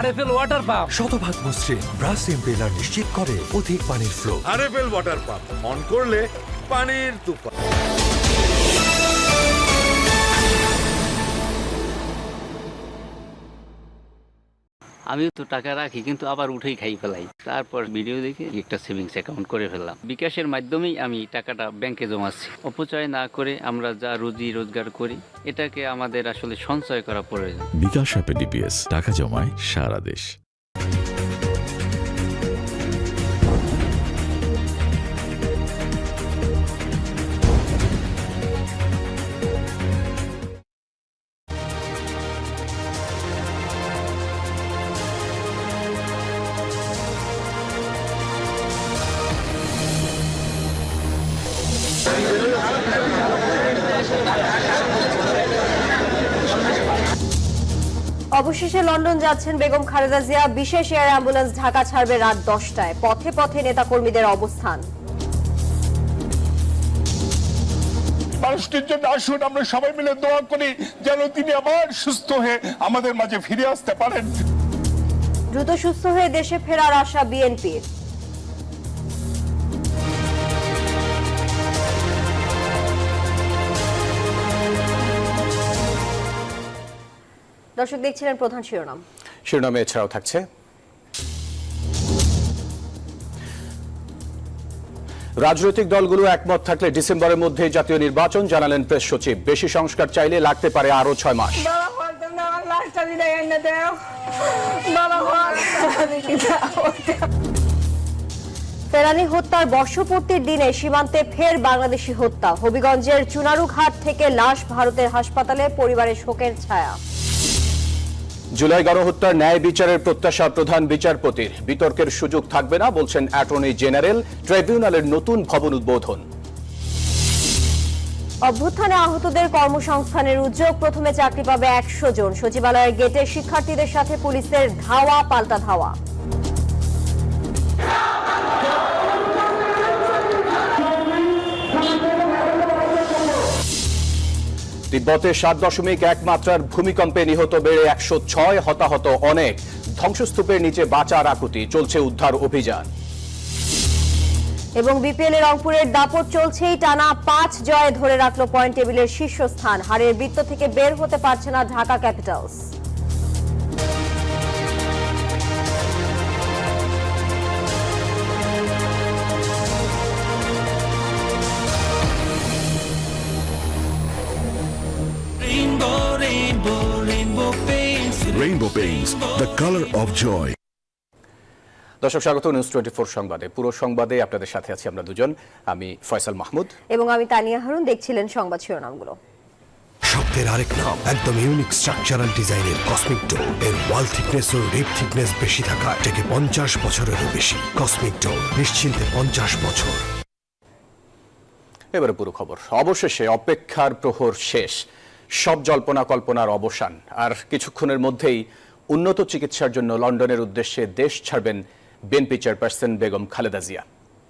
RFL water pump শতভাগ মসৃণ brush impeller নিশ্চিত করে অধিক পানির flow. RFL water pump on করলে পানির তুফান। আমিও তো টাকা রাখি, কিন্তু আবার উঠেই খাই ফেলাই। তারপর ভিডিও দেখে একটা সেভিংস অ্যাকাউন্ট করে ফেললাম। বিকাশের মাধ্যমেই আমি টাকাটা ব্যাংকে জমাচ্ছি। অপচয় না করে আমরা যা রুজি রোজগার করি, এটাকে আমাদের আসলে সঞ্চয় করা প্রয়োজন। বিকাশ অ্যাপে ডিপিএস, টাকা জমায় সারা দেশ। অবশেষে লন্ডন যাচ্ছেন বেগম খালেদা জিয়া। বিশেষ এয়ার অ্যাম্বুলেন্স ঢাকা ছাড়বে রাত 10টায়। পথে পথে নেতাকর্মীদের অবস্থান। মানুষটির জন্য আসুন আমরা সবাই মিলে দোয়া করি যেন তিনি আবার সুস্থ হয়ে আমাদের মাঝে ফিরে আসতে পারেন। দ্রুত সুস্থ হয়ে দেশে ফেরার আশা বিএনপির। দর্শক দেখছিলেন প্রধান শিরোনামে এছাড়াও থাকছে রাজনৈতিক দলগুলো একমত থাকলে ডিসেম্বরের মধ্যে জাতীয় নির্বাচন, জানালেন প্রেস সচিব। বেশি সংস্কার চাইলে লাগতে পারে আরো 6 মাস। ফেরানি হত্যার বর্ষপূর্তির দিনে সীমান্তে ফের বাংলাদেশি হত্যা। হবিগঞ্জের চুনারু ঘাট থেকে লাশ ভারতের হাসপাতালে, পরিবারের শোকের ছায়া। জুলাই গণহত্যার ন্যায় বিচারের প্রত্যাশা প্রধান বিচারপতির। বিতর্কের সুযোগ থাকবে না বলছেন অ্যাটর্নি জেনারেল। ট্রাইব্যুনালের নতুন ভবন উদ্বোধন। অভ্যুত্থানে আহতদের কর্মসংস্থানের উদ্যোগ। প্রথমে চাকরি পাবে 100 জন। সচিবালয়ের গেটে শিক্ষার্থীদের সাথে পুলিশের ধাওয়া পাল্টা ধাওয়া। তিব্বতে 7.1 মাত্রার ভূমিকম্পে নিহত বেড়ে 106, হতাহত অনেক। ধ্বংসস্তূপের নিচে বাঁচার আকুতি, চলছে উদ্ধার অভিযান। এবং বিপিএল এর রংপুরের দাপট চলছেই। টানা 5 জয়ে ধরে রাখলো পয়েন্ট টেবিলের শীর্ষস্থান। হারের বৃত্ত থেকে বের হতে পারছে না Dhaka Capitals. Rainbow Paints, the color of joy. দর্শক স্বাগত নিউজ 24 সংবাদে। পুরো সংবাদে আপনাদের সাথে আছি আমরা দুজন। আমি ফয়সাল মাহমুদ এবং আমি তানিয়া হারুন। দেখছিলেন সংবাদ শিরোনামগুলো। শব্দের আরেক নাম, একদম ইউনিক স্ট্রাকচারাল ডিজাইনের কসমিক ডোর। এর ওয়াল থিকনেস ও রিপ থিকনেস বেশি থাকা থেকে 50 বছরেরও বেশি। কসমিক ডোর, নিশ্চিন্তে 50 বছর। এবারে পুরো খবর। অবশেষে অপেক্ষার প্রহর শেষ। সব জল্পনা কল্পনার অবসান। আর কিছুক্ষণের মধ্যেই উন্নত চিকিৎসার জন্য লন্ডনের উদ্দেশ্যে দেশ ছাড়বেন বিএনপি চেয়ারপারসন বেগম খালেদা জিয়া।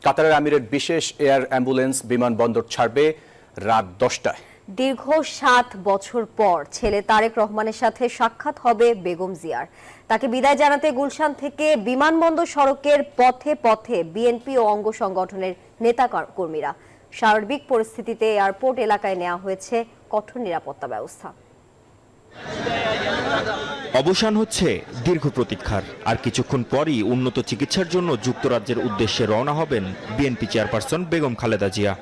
কাতারের আমিরের বিশেষ এয়ার অ্যাম্বুলেন্স বিমানবন্দর ছাড়বে রাত 10টায়। দীর্ঘ 7 বছর পর ছেলে তারেক রহমানের সাথে সাক্ষাৎ হবে বেগম জিয়ার। তাকে বিদায় জানাতে গুলশান থেকে বিমানবন্দর সড়কের পথে পথে বিএনপি ও অঙ্গ সংগঠনের নেতা কর্মীরা। সার্বিক পরিস্থিতিতে এয়ারপোর্ট এলাকায় নেওয়া হয়েছে কঠোর নিরাপত্তা ব্যবস্থা। অবসান হচ্ছে দীর্ঘ প্রতীক্ষার। আর কিছুক্ষণ পরই উন্নত চিকিৎসার জন্য যুক্তরাজ্যের উদ্দেশ্যে রওনা হবেন বিএনপি চেয়ারপারসন বেগম খালেদা জিয়া।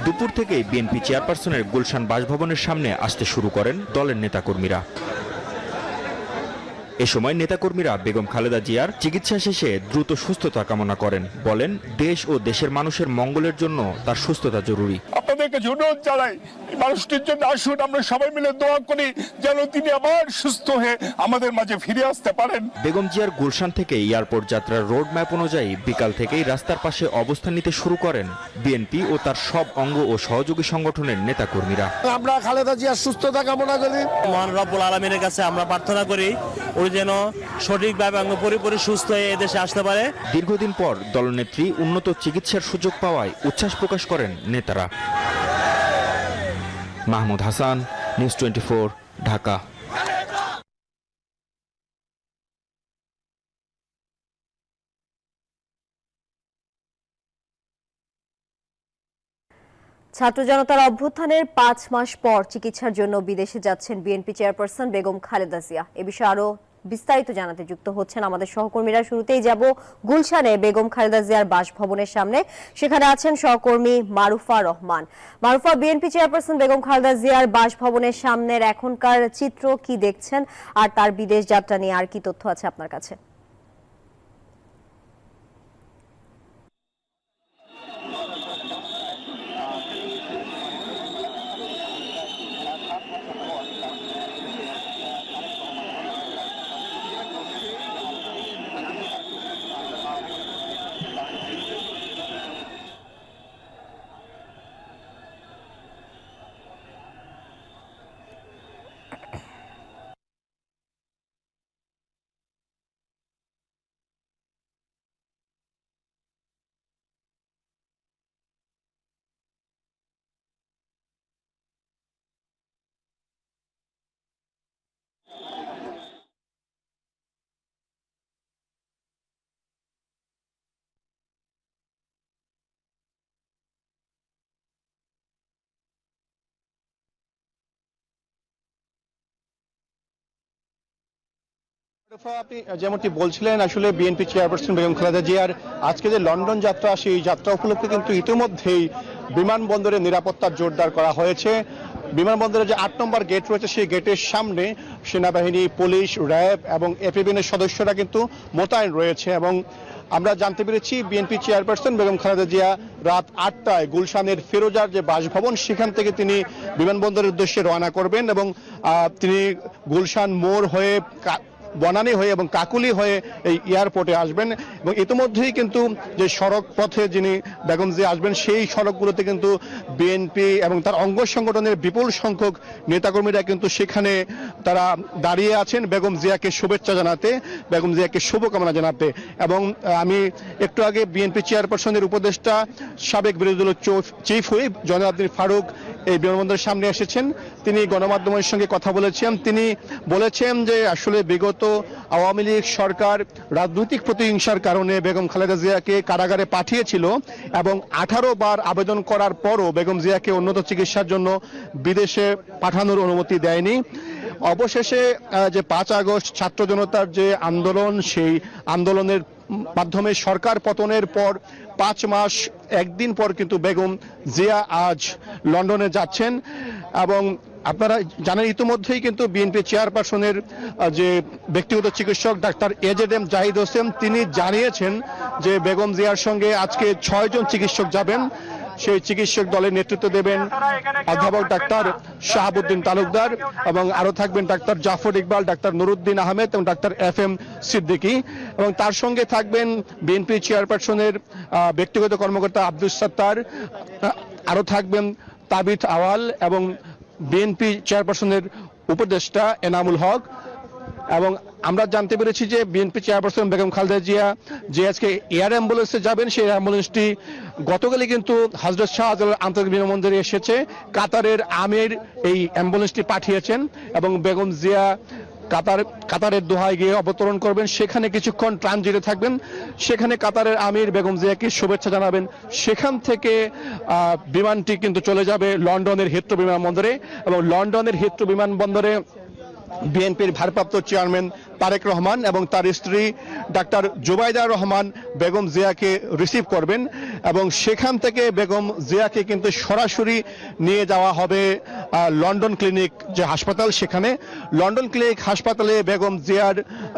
দুপুর থেকেই বিএনপি চেয়ারপারসনের গুলশান বাসভবনের সামনে আসতে শুরু করেন দলের নেতাকর্মীরা। এ সময় নেতাকর্মীরা বেগম খালেদা জিয়ার চিকিৎসা শেষে দ্রুত সুস্থতা কামনা করেন। বলেন, দেশ ও দেশের মানুষের মঙ্গলের জন্য তার সুস্থতা জরুরি। আপনাদেরকে অনুরোধ জানাই মানুষটির জন্য আসুন আমরা সবাই মিলে দোয়া করি যেন তিনি আবার সুস্থ হয়ে আমাদের মাঝে ফিরে আসতে পারেন। বেগম জিয়ার গুলশান থেকে এয়ারপোর্ট যাত্রার রোড ম্যাপ অনুযায়ী বিকাল থেকেই রাস্তার পাশে অবস্থান নিতে শুরু করেন বিএনপি ও তার সব অঙ্গ ও সহযোগী সংগঠনের নেতাকর্মীরা। আমরা খালেদা জিয়ার সুস্থতা কামনা করি। মহান রব্বুল আলামিনের কাছে আমরা প্রার্থনা করি উনি যেন সঠিকভাবে এবং পরিপূর্ণ সুস্থ হয়ে এদেশে আসতে পারে। দীর্ঘদিন পর দলনেত্রী উন্নত চিকিৎসার সুযোগ পাওয়ায় উচ্ছ্বাস প্রকাশ করেন নেতারা। মাহমুদ হাসান, নিউজ 24, ঢাকা। ছাত্র জনতার অভ্যুত্থানের 5 মাস পর চিকিৎসার জন্য বিদেশে যাচ্ছেন বিএনপি চেয়ারপারসন বেগম খালেদা জিয়া। এ বিষয়ে আরো বিস্তারিত জানাতে যুক্ত হচ্ছেন আমাদের সহকর্মীরা। শুরুতেই যাব গুলশানে বেগম খালেদা জিয়ার বাসভবনের সামনে, সেখানে আছেন সহকর্মী মারুফা রহমান। মারুফা, বিএনপি চেয়ারপারসন বেগম খালেদা জিয়ার বাসভবনের সামনের এখনকার চিত্র কি দেখছেন, আর তার বিদেশ যাত্রা নিয়ে আর কি তথ্য আছে আপনার কাছে? আপনি যেমনটি বলছিলেন, আসলে বিএনপি চেয়ারপারসন বেগম খালেদা জিয়ার আজকে যে লন্ডন যাত্রা, সেই যাত্রা উপলক্ষে কিন্তু ইতিমধ্যেই বিমানবন্দরের নিরাপত্তা জোরদার করা হয়েছে। বিমানবন্দরে যে 8 নম্বর গেট রয়েছে, সেই গেটের সামনে সেনাবাহিনী, পুলিশ, র্যাব এবং এপিবিএনের সদস্যরা কিন্তু মোতায়েন রয়েছে। এবং আমরা জানতে পেরেছি বিএনপি চেয়ারপারসন বেগম খালেদা জিয়া রাত 8টায় গুলশানের ফিরোজার যে বাসভবন, সেখান থেকে তিনি বিমানবন্দরের উদ্দেশ্যে রওনা করবেন এবং তিনি গুলশান মোড় হয়ে, বনানী হয়ে এবং কাকুলি হয়ে এই এয়ারপোর্টে আসবেন। এবং ইতিমধ্যেই কিন্তু যে সড়ক পথে যিনি বেগম জিয়া আসবেন, সেই সড়কগুলোতে কিন্তু বিএনপি এবং তার অঙ্গ সংগঠনের বিপুল সংখ্যক নেতাকর্মীরা কিন্তু সেখানে তারা দাঁড়িয়ে আছেন বেগম জিয়াকে শুভেচ্ছা জানাতে, বেগম জিয়াকে শুভকামনা জানাতে। এবং আমি একটু আগে বিএনপি চেয়ারপারসনের উপদেষ্টা, সাবেক বিরোধী দল চিফ হুইপ জনাব আব্দুল ফারুক এই বিমানবন্দরের সামনে এসেছেন। তিনি গণমাধ্যমের সঙ্গে কথা বলেছেন। তিনি বলেছেন যে আসলে বিগত আওয়ামী লীগ সরকার রাজনৈতিক প্রতিহিংসার কারণে বেগম খালেদা জিয়াকে কারাগারে পাঠিয়েছিল এবং 18 বার আবেদন করার পরও বেগম জিয়াকে উন্নত চিকিৎসার জন্য বিদেশে পাঠানোর অনুমতি দেয়নি। অবশেষে যে 5 আগস্ট ছাত্র জনতার যে আন্দোলন, সেই আন্দোলনের মাধ্যমে সরকার পতনের পর 5 মাস 1 দিন পর কিন্তু বেগম জিয়া আজ লন্ডনে যাচ্ছেন। এবং আপনারা জানেন ইতিমধ্যেই কিন্তু বিএনপি চেয়ারপারসনের যে ব্যক্তিগত চিকিৎসক ডাক্তার এজেডএম জাহিদ হোসেন, তিনি জানিয়েছেন যে বেগম জিয়ার সঙ্গে আজকে 6 জন চিকিৎসক যাবেন। সেই চিকিৎসক দলের নেতৃত্ব দেবেন অধ্যাপক ডাক্তার শাহাবুদ্দিন তালুকদার, এবং আরো থাকবেন ডাক্তার জাফর ইকবাল, ডাক্তার নুরুদ্দিন আহমেদ এবং ডাক্তার FM সিদ্দিকী। এবং তার সঙ্গে থাকবেন বিএনপি চেয়ারপারসনের ব্যক্তিগত কর্মকর্তা আব্দুস সাত্তার, আরো থাকবেন তাবিথ আওয়াল এবং বিএনপি চেয়ারপারসনের উপদেষ্টা এনামুল হক। এবং আমরা জানতে পেরেছি যে বিএনপি চেয়ারপারসন বেগম খালেদা জিয়া যে আজকে এয়ার অ্যাম্বুলেন্সে যাবেন, সেই অ্যাম্বুলেন্সটি গতকালই কিন্তু হযরত শাহজালাল আন্তর্জাতিক বিমানবন্দরে এসেছে। কাতারের আমির এই অ্যাম্বুলেন্সটি পাঠিয়েছেন এবং বেগম জিয়া কাতারের দোহায় গিয়ে অবতরণ করবেন। সেখানে কিছুক্ষণ ট্রানজিটে থাকবেন। সেখানে কাতারের আমির বেগম জিয়াকে শুভেচ্ছা জানাবেন। সেখান থেকে বিমানটি কিন্তু চলে যাবে লন্ডনের হিথ্রো বিমানবন্দরে। এবং লন্ডনের হিথ্রো বিমানবন্দরে বিএনপির ভারপ্রাপ্ত চেয়ারম্যান তারেক রহমান এবং তার স্ত্রী ডাক্তার জুবাইদা রহমান বেগম জিয়াকে রিসিভ করবেন। এবং সেখান থেকে বেগম জিয়াকে কিন্তু সরাসরি নিয়ে যাওয়া হবে লন্ডন ক্লিনিক যে হাসপাতাল, সেখানে লন্ডন ক্লিনিক হাসপাতালে বেগম জিয়ার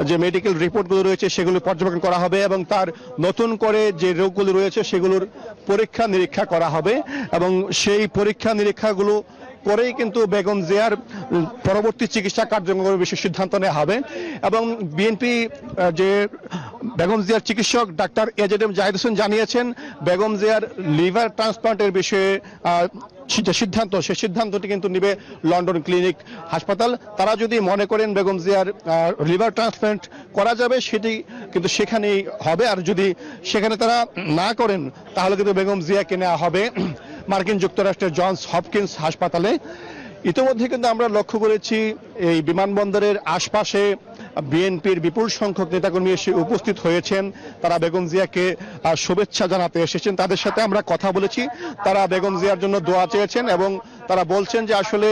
যে মেডিকেল রিপোর্টগুলো রয়েছে সেগুলো পর্যবেক্ষণ করা হবে এবং তার নতুন করে যে রোগগুলো রয়েছে সেগুলোর পরীক্ষা নিরীক্ষা করা হবে। এবং সেই পরীক্ষা নিরীক্ষাগুলো করেই কিন্তু বেগম জিয়ার পরবর্তী চিকিৎসা কার্যক্রমের বিষয়ে সিদ্ধান্ত নেওয়া হবে। এবং বিএনপি যে বেগম জিয়ার চিকিৎসক ডাক্তার এজেডএম জাহিদ হোসেন জানিয়েছেন বেগম জিয়ার লিভার ট্রান্সপ্লান্টের বিষয়ে যে সিদ্ধান্ত, সেই সিদ্ধান্তটি কিন্তু নেবে লন্ডন ক্লিনিক হাসপাতাল। তারা যদি মনে করেন বেগম জিয়ার লিভার ট্রান্সপ্লান্ট করা যাবে, সেটি কিন্তু সেখানেই হবে। আর যদি সেখানে তারা না করেন, তাহলে কিন্তু বেগম জিয়াকে নেওয়া হবে মার্কিন যুক্তরাষ্ট্রের জনস হপকিন্স হাসপাতালে। ইতিমধ্যে কিন্তু আমরা লক্ষ্য করেছি এই বিমানবন্দরের আশপাশে বিএনপির বিপুল সংখ্যক নেতাকর্মী এসে উপস্থিত হয়েছেন। তারা বেগম জিয়াকে শুভেচ্ছা জানাতে এসেছেন। তাদের সাথে আমরা কথা বলেছি। তারা বেগম জিয়ার জন্য দোয়া চেয়েছেন এবং তারা বলছেন যে আসলে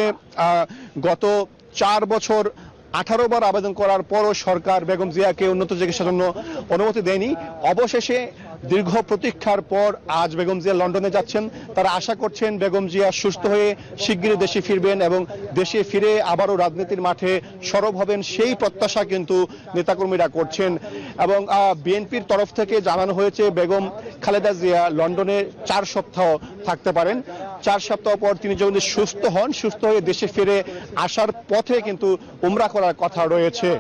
গত 4 বছর 18 বার আবেদন করার পরও সরকার বেগম জিয়াকে উন্নত চিকিৎসার জন্য অনুমতি দেয়নি। অবশেষে দীর্ঘ প্রতীক্ষার পর আজ বেগম জিয়া লন্ডনে যাচ্ছেন। তারা আশা করছেন বেগম জিয়া সুস্থ হয়ে শিগগিরই দেশে ফিরবেন এবং দেশে ফিরে আবারও রাজনীতির মাঠে সরব হবেন, সেই প্রত্যাশা কিন্তু নেতাকর্মীরা করছেন। এবং বিএনপির তরফ থেকে জানানো হয়েছে বেগম খালেদা জিয়া লন্ডনে 4 সপ্তাহ থাকতে পারেন। 4 সপ্তাহ পর তিনি যখন সুস্থ হন, সুস্থ হয়ে দেশে ফিরে আসার পথে কিন্তু উমরা করার কথা রয়েছে।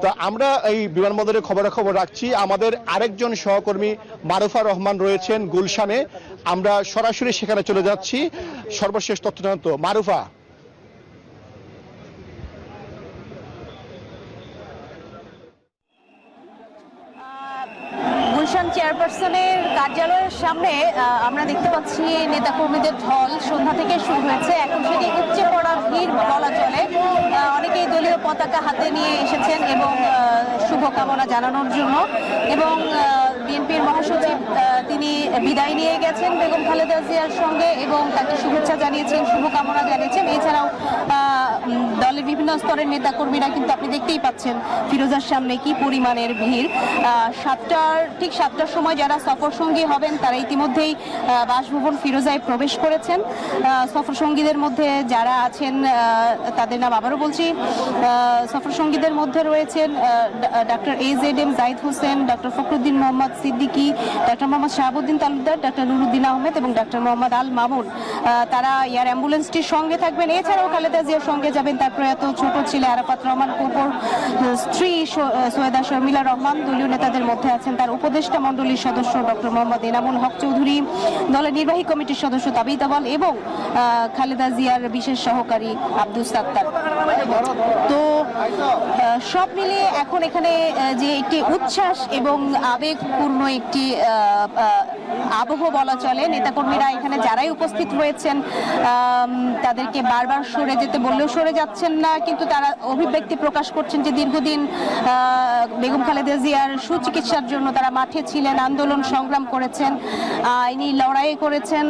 তা আমরা এই বিমানবন্দরে খবরাখবর রাখছি। আমাদের আরেকজন সহকর্মী মারুফা রহমান রয়েছেন গুলশানে। আমরা সরাসরি সেখানে চলে যাচ্ছি সর্বশেষ তথ্য জানতে। মারুফা, গুলশান চেয়ারপারসনের কার্যালয়ের সামনে আমরা দেখতে পাচ্ছি নেতাকর্মীদের ঢল সন্ধ্যা থেকে শুরু হয়েছে। এখন সেটি উপচে পড়া ভিড় বলা চলে। অনেকেই দলীয় পতাকা হাতে নিয়ে এসেছেন এবং শুভকামনা জানানোর জন্য। এবং বিএনপির মহাসচিব তিনি বিদায় নিয়ে গেছেন বেগম খালেদা জিয়ার সঙ্গে এবং তাকে শুভেচ্ছা জানিয়েছেন, শুভকামনা জানিয়েছেন। এছাড়াও দলের বিভিন্ন স্তরের নেতাকর্মীরা কিন্তু আপনি দেখতেই পাচ্ছেন ফিরোজার সামনে কি পরিমাণের ভিড়। ঠিক 7টার সময় যারা সফর সঙ্গী হবেন তারা ইতিমধ্যেই বাসভবন ফিরোজায় প্রবেশ করেছেন। সফর সঙ্গীদের মধ্যে যারা আছেন তাদের নাম আবারও বলছি। সফর সঙ্গীদের মধ্যে রয়েছেন doctor AZM Zahid Hossain, doctor Fakhruddin Mohammad Siddiqui, doctor Mohammad Shahabuddin Talukdar, doctor Nuruddin Ahmed এবং ডক্টর মোহাম্মদ আল মামুন। তারা এয়ার অ্যাম্বুলেন্সটির সঙ্গে থাকবেন। এছাড়াও খালেদা জিয়ার সঙ্গে যাবেন তার প্রয়াত ছোট ছেলে আরাফাত রহমান কোপর, স্ত্রী সৈয়দা শর্মিলা রহমান। দলীয় নেতাদের মধ্যে আছেন তার উপদেষ্টা মণ্ডলীর সদস্য ডক্টর মোহাম্মদ এনামুল হক চৌধুরী, দলের নির্বাহী কমিটির সদস্য তাবিত আওয়াল এবং খালেদা জিয়ার বিশেষ সহকারী আব্দুস সাত্তার। তো সব মিলিয়ে এখন এখানে যে একটি উচ্ছ্বাস এবং আবেগপূর্ণ একটি আবহ বলা চলে। নেতাকর্মীরা এখানে যারাই উপস্থিত হয়েছেন তাদেরকে বারবার সরে যেতে বললেও সরে যাচ্ছেন না, কিন্তু তারা অভিব্যক্তি প্রকাশ করছেন যে দীর্ঘদিন বেগম খালেদা জিয়ার সুচিকিৎসার জন্য তারা মাঠে ছিলেন, আন্দোলন সংগ্রাম করেছেন, আইনি লড়াই করেছেন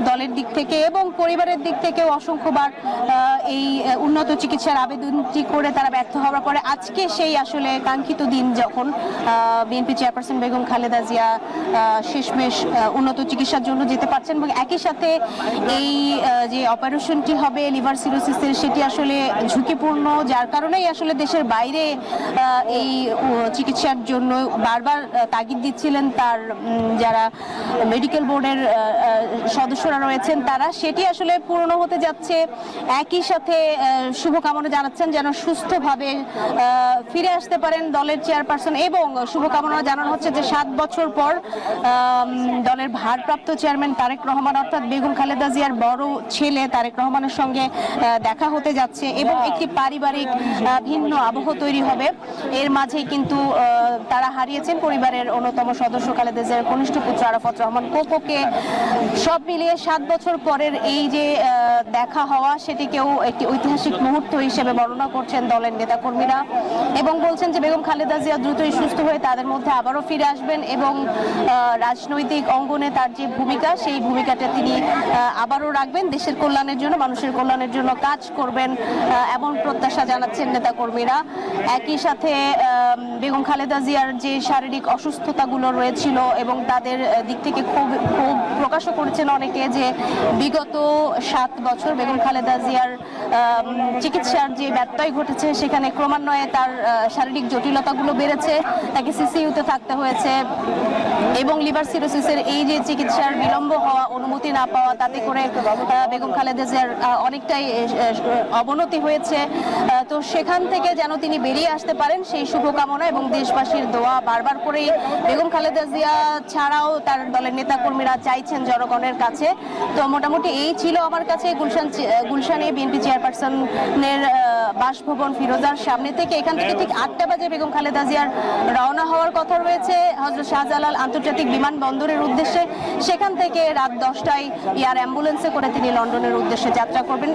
দলের দিক থেকে এবং পরিবারের দিক থেকেও অসংখ্যবার এই উন্নত চিকিৎসার আবেদনটি করে তারা ব্যর্থ হওয়ার পরে আজকে সেই আসলে কাঙ্ক্ষিত দিন যখন বিএনপি চেয়ারপারসন বেগম খালেদা জিয়া শেষমেশ উন্নত চিকিৎসার জন্য যেতে পারছেন। এবং একই সাথে এই যে অপারেশনটি হবে লিভার সিরোসিসের সেটি আসলে ঝুঁকিপূর্ণ, যার কারণেই আসলে দেশের বাইরে এই চিকিৎসার জন্য বারবার তাগিদ দিচ্ছিলেন তার যারা মেডিকেল বোর্ডের সদস্যরা রয়েছেন তারা। সেটি আসলে পূর্ণ হতে যাচ্ছে। একই সাথে শুভকামনা জানাচ্ছেন যেন সুস্থভাবে ফিরে আসতে পারেন দলের চেয়ারপারসন এবং শুভকামনা জানানো হচ্ছে যে 7 বছর পর দলের ভারপ্রাপ্ত চেয়ারম্যান তারেক রহমান অর্থাৎ বেগম খালেদা জিয়ার বড় ছেলে তারেক রহমানের সঙ্গে দেখা হতে যাচ্ছে এবং একটি পারিবারিক ভিন্ন আবহ তৈরি হবে। এর মাঝেই কিন্তু তারা হারিয়েছেন পরিবারের অন্যতম সদস্য খালেদা জিয়ার কনিষ্ঠ পুত্র আরাফাত রহমান কোকোকে। সব মিলিয়ে 7 বছর পরের এই যে দেখা হওয়া সেটিকেও একটি ঐতিহাসিক মুহূর্ত হিসেবে বর্ণনা করছেন দলের নেতাকর্মীরা এবং বলছেন যে বেগম খালেদা জিয়া দ্রুতই সুস্থ হয়ে তাদের মধ্যে আবারও ফিরে আসবেন এবং রাজনৈতিক অঙ্গনে তার যে ভূমিকা সেই ভূমিকাটা তিনি আবারও রাখবেন, দেশের কল্যাণের জন্য, মানুষের কল্যাণের জন্য কাজ করবেন এমন প্রত্যাশা জানাচ্ছেন নেতাকর্মীরা। একই সাথে বেগম খালেদা জিয়ার যে শারীরিক অসুস্থতাগুলো রয়েছিল এবং তাদের দিক থেকে খুব প্রকাশও করেছেন অনেকে যে বিগত 7 বছর বেগম খালেদা জিয়ার চিকিৎসার যে ব্যত্যয় ঘটেছে সেখানে ক্রমান্বয়ে তার শারীরিক জটিলতাগুলো বেড়েছে, তাকে সিসিইউতে থাকতে হয়েছে এবং লিভার সিরোসিসের এই যে চিকিৎসার বিলম্ব হওয়া, অনুমতি না পাওয়া, তাতে করে বেগম খালেদা জিয়ার অনেকটাই অবনতি হয়েছে। তো সেখান থেকে যেন তিনি বেরিয়ে আসতে পারেন সেই শুভকামনা এবং দেশবাসীর দোয়া বারবার করেই বেগম খালেদা জিয়া ছাড়াও তার দলের নেতাকর্মীরা চাইছেন জনগণের কাছে। তো মোটামুটি এই ছিল আমার কাছে গুলশানে বিএনপি চেয়ারপারসন চেয়ারপারসনের বাসভবন ফিরোজার সামনে থেকে। এখান থেকে ঠিক 8টা বাজে বেগম খালেদা জিয়ার রওনা হওয়ার কথা রয়েছে হযরত শাহজালাল আন্তর্জাতিক বিমানবন্দরের উদ্দেশ্যে। সেখান থেকে রাত 10টায় এয়ার অ্যাম্বুলেন্সে করে তিনি লন্ডনের উদ্দেশ্যে যাত্রা করবেন।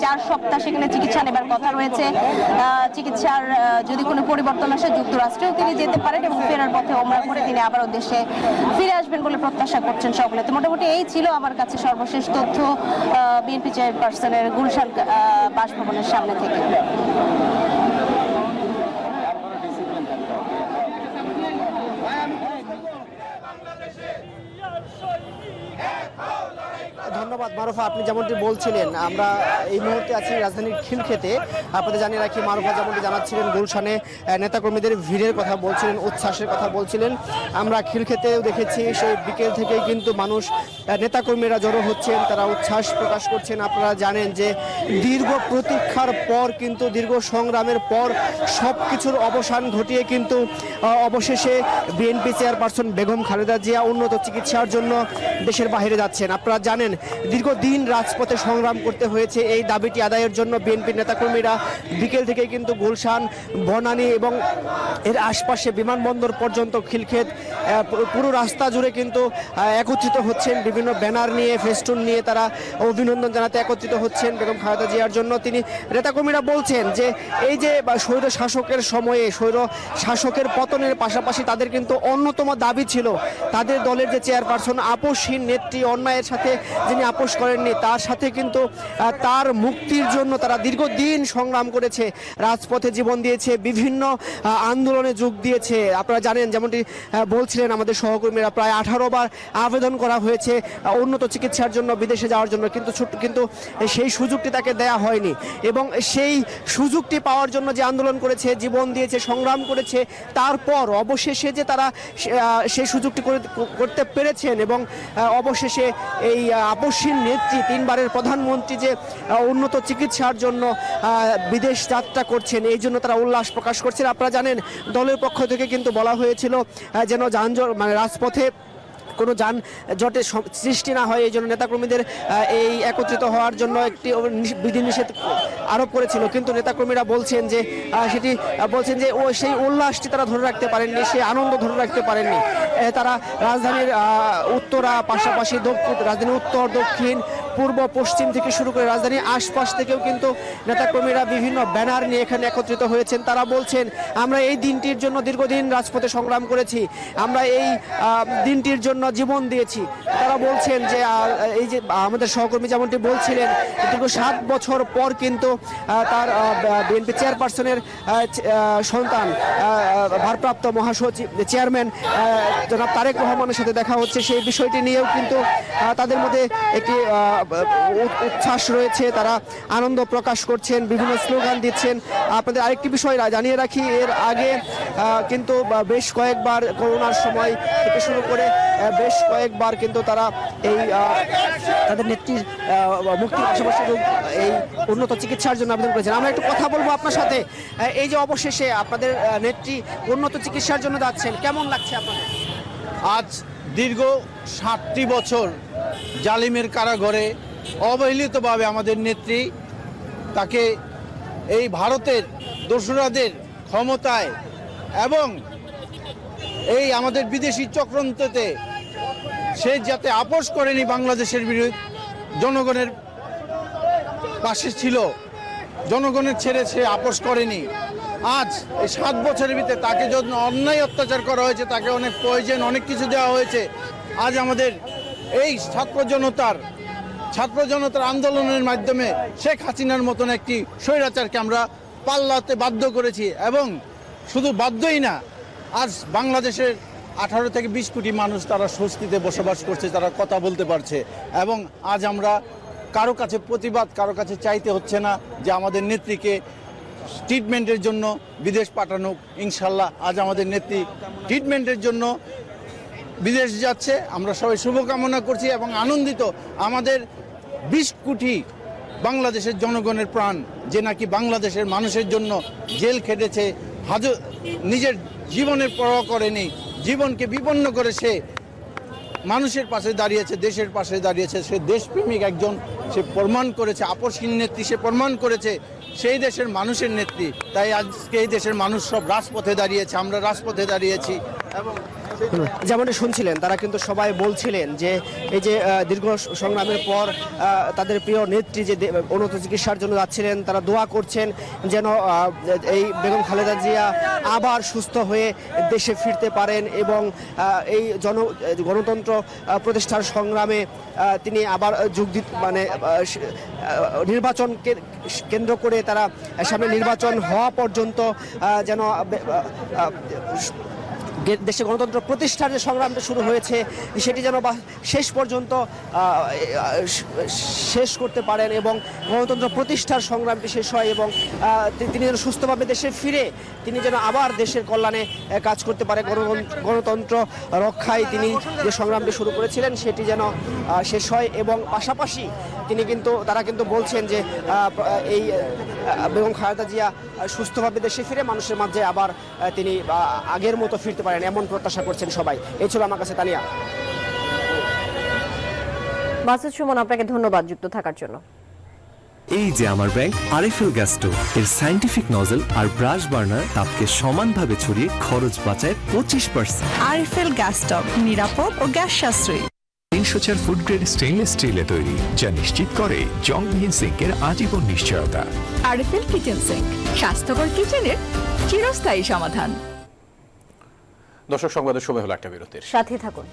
4 সপ্তাহ সেখানে চিকিৎসা নেবার কথা রয়েছে। চিকিৎসার যদি কোনো পরিবর্তন আসে যুক্তরাষ্ট্রেও তিনি যেতে পারেন এবং ফেরার পথে ওমরা করে তিনি আবারও দেশে ফিরে আসবেন বলে প্রত্যাশা করছেন সকলে। তো মোটামুটি এই ছিল আমার কাছে সর্বশেষ তথ্য বিএনপি চেয়ারপারসনের গুলশান বাসভবনের সামনে থেকে। ধন্যবাদ মারুফা। আপনি যেমনটি বলছিলেন, আমরা এই মুহূর্তে আছি রাজধানীর খিলক্ষেতে। আপনাদের জানিয়ে রাখি, মারুফা যেমনটি জানাচ্ছিলেন গুলশানে নেতাকর্মীদের ভিড়ের কথা বলছিলেন, উচ্ছ্বাসের কথা বলছিলেন। আমরা খিলক্ষেতেও দেখেছি সেই বিকেল থেকেই কিন্তু মানুষ, নেতাকর্মীরা জড়ো হচ্ছেন, তারা উচ্ছ্বাস প্রকাশ করছেন। আপনারা জানেন যে দীর্ঘ প্রতীক্ষার পর কিন্তু, দীর্ঘ সংগ্রামের পর সব কিছুর অবসান ঘটিয়ে কিন্তু অবশেষে বিএনপি চেয়ারপারসন বেগম খালেদা জিয়া উন্নত চিকিৎসার জন্য দেশের বাইরে যাচ্ছেন। আপনারা জানেন দীর্ঘদিন রাজপথে সংগ্রাম করতে হয়েছে এই দাবিটি আদায়ের জন্য। বিএনপির নেতাকর্মীরা বিকেল থেকে কিন্তু গুলশান, বনানী এবং এর আশপাশে বিমানবন্দর পর্যন্ত খিলক্ষেত পুরো রাস্তা জুড়ে কিন্তু একত্রিত হচ্ছেন। বিভিন্ন ব্যানার নিয়ে, ফেস্টুন নিয়ে তারা অভিনন্দন জানাতে একত্রিত হচ্ছেন বেগম খালেদা জিয়ার জন্য। তিনি নেতাকর্মীরা বলছেন যে এই যে স্বৈর শাসকের সময়ে, স্বৈর শাসকের পতনের পাশাপাশি তাদের কিন্তু অন্যতম দাবি ছিল তাদের দলের যে চেয়ারপারসন, আপোষহীন নেত্রী, অন্যায়ের সাথে যিনি আপোষ করেননি, তার সাথে কিন্তু তার মুক্তির জন্য তারা দীর্ঘদিন সংগ্রাম করেছে, রাজপথে জীবন দিয়েছে, বিভিন্ন আন্দোলনে যোগ দিয়েছে। আপনারা জানেন, যেমনটি বলছিলেন আমাদের সহকর্মীরা, প্রায় 18 বার আবেদন করা হয়েছে উন্নত চিকিৎসার জন্য, বিদেশে যাওয়ার জন্য, কিন্তু সেই সুযোগটি তাকে দেয়া হয়নি। এবং সেই সুযোগটি পাওয়ার জন্য যে আন্দোলন করেছে, জীবন দিয়েছে, সংগ্রাম করেছে, তারপর অবশেষে যে তারা সেই সুযোগটি করতে পেরেছেন এবং অবশেষে এই আপোষহীন নেত্রী, 3 বারের প্রধানমন্ত্রী যে উন্নত চিকিৎসার জন্য বিদেশ যাত্রা করছেন, এই জন্য তারা উল্লাস প্রকাশ করছেন। আপনারা জানেন দলের পক্ষ থেকে কিন্তু বলা হয়েছিল যেন যানজট, রাজপথে কোনো যানজটের সৃষ্টি না হয়, এই জন্য নেতাকর্মীদের এই একত্রিত হওয়ার জন্য একটি বিধিনিষেধ আরোপ করেছিল। কিন্তু নেতাকর্মীরা বলছেন যে সেই উল্লাসটি তারা ধরে রাখতে পারেননি, সেই আনন্দ ধরে রাখতে পারেননি। তারা রাজধানীর উত্তরা, পাশাপাশি রাজধানীর উত্তর, দক্ষিণ, পূর্ব, পশ্চিম থেকে শুরু করে রাজধানীর আশপাশ থেকেও কিন্তু নেতাকর্মীরা বিভিন্ন ব্যানার নিয়ে এখানে একত্রিত হয়েছেন। তারা বলছেন, আমরা এই দিনটির জন্য দীর্ঘদিন রাজপথে সংগ্রাম করেছি, আমরা এই দিনটির জন্য জীবন দিয়েছি। তারা বলছেন যে এই যে আমাদের সহকর্মী যেমনটি বলছিলেন, দীর্ঘ 7 বছর পর কিন্তু তার বিএনপি চেয়ারপারসনের সন্তান, ভারপ্রাপ্ত মহাসচিব, চেয়ারম্যান জনাব তারেক রহমানের সাথে দেখা হচ্ছে। সেই বিষয়টি নিয়েও কিন্তু তাদের মধ্যে একটি উচ্ছ্বাস রয়েছে, তারা আনন্দ প্রকাশ করছেন, বিভিন্ন স্লোগান দিচ্ছেন। আপনাদের আরেকটি বিষয় জানিয়ে রাখি, এর আগে কিন্তু বেশ কয়েকবার করোনার সময় থেকে শুরু করে বেশ কয়েকবার কিন্তু তারা এই তাদের নেত্রীর মুক্তির পাশাপাশি এই উন্নত চিকিৎসার জন্য আবেদন করেছেন। আমরা একটু কথা বলবো আপনার সাথে। এই যে অবশেষে আপনাদের নেত্রী উন্নত চিকিৎসার জন্য যাচ্ছেন, কেমন লাগছে আপনাদের? আজ দীর্ঘ 7টি বছর জালিমের কারাগারে অবহেলিতভাবে আমাদের নেত্রী, তাকে এই ভারতের দোসরাদের ক্ষমতায় এবং এই আমাদের বিদেশি চক্রান্ততে সে যাতে আপোষ করেনি, বাংলাদেশের বিরুদ্ধে জনগণের পাশে ছিল, জনগণের ছেড়ে সে আপোষ করেনি। আজ এই 7 বছরের ভিতরে তাকে যখন অন্যায় অত্যাচার করা হয়েছে, তাকে অনেক পয়জন, অনেক কিছু দেওয়া হয়েছে। আজ আমাদের এই ছাত্র জনতার আন্দোলনের মাধ্যমে শেখ হাসিনার মতন একটি স্বৈরাচারকে আমরা পাল্লাতে বাধ্য করেছি। এবং শুধু বাধ্যই না, আজ বাংলাদেশের 18 থেকে 20 কোটি মানুষ তারা স্বস্তিতে বসবাস করছে, তারা কথা বলতে পারছে। এবং আজ আমরা কারো কাছে প্রতিবাদ, কারো কাছে চাইতে হচ্ছে না যে আমাদের নেত্রীকে ট্রিটমেন্টের জন্য বিদেশ পাঠানো। ইনশাল্লাহ আজ আমাদের নেত্রী ট্রিটমেন্টের জন্য বিদেশ যাচ্ছে। আমরা সবাই শুভকামনা করছি এবং আনন্দিত। আমাদের 20 কোটি বাংলাদেশের জনগণের প্রাণ, যে নাকি বাংলাদেশের মানুষের জন্য জেল খেটেছে, নিজের জীবনের পরোয়া করেনি, জীবনকে বিপন্ন করে সে মানুষের পাশে দাঁড়িয়েছে, দেশের পাশে দাঁড়িয়েছে। সে দেশপ্রেমিক একজন, সে প্রমাণ করেছে, আপসহীন নেত্রী, সে প্রমাণ করেছে সেই দেশের মানুষের নেত্রী। তাই আজকে এই দেশের মানুষ সব রাজপথে দাঁড়িয়েছে, আমরা রাজপথে দাঁড়িয়েছি। এবং যেমনটি শুনছিলেন, তারা কিন্তু সবাই বলছিলেন যে এই যে দীর্ঘ সংগ্রামের পর তাদের প্রিয় নেত্রী যে উন্নত চিকিৎসার জন্য যাচ্ছিলেন, তারা দোয়া করছেন যেন এই বেগম খালেদা জিয়া আবার সুস্থ হয়ে দেশে ফিরতে পারেন এবং এই গণতন্ত্র প্রতিষ্ঠার সংগ্রামে তিনি আবার যোগ দিতে, মানে নির্বাচনকে কেন্দ্র করে তারা সামনে নির্বাচন হওয়া পর্যন্ত যেন দেশে গণতন্ত্র প্রতিষ্ঠার যে সংগ্রামটা শুরু হয়েছে সেটি যেন শেষ পর্যন্ত শেষ করতে পারেন এবং গণতন্ত্র প্রতিষ্ঠার সংগ্রামটি শেষ হয় এবং তিনি যেন সুস্থভাবে দেশে ফিরে তিনি যেন আবার দেশের কল্যাণে কাজ করতে পারে, গণতন্ত্র রক্ষায় তিনি যে সংগ্রামটি শুরু করেছিলেন সেটি যেন শেষ হয়। এবং পাশাপাশি তারা কিন্তু বলছেন যে এই বেগম খালেদা জিয়া সুস্থভাবে দেশে ফিরে মানুষের মাঝে আবার তিনি আগের মতো ফিরতে পারেন, এমন প্রত্যাশা করছেন সবাই। এই ছিল আমার কাছে তানিয়া। মাসুদ সুমন, আপনাকে ধন্যবাদ যুক্ত থাকার জন্য। এই যে আমার ব্যাংক আরএফএল গ্যাস স্টোভ, এর সায়েন্টিফিক নজল আর ব্রাশ বার্নার তাপকে সমানভাবে ছড়িয়ে খরচ বাঁচায় 25%। আরএফএল গ্যাস স্টোভ নিরাপদ ও গ্যাস সাশ্রয়ী। 304 ফুড গ্রেড স্টেইনলেস স্টিলে তৈরি, যা নিশ্চিত করে জংবিহীন সিঙ্কের আজীবন নিশ্চয়তা। আরএফএল কিচেন সিঙ্ক, স্বাস্থ্যকর কিচেনের চিরস্থায়ী সমাধান। দর্শক, সংবাদের সময় হলো একটা বিরতির, সাথে থাকুন।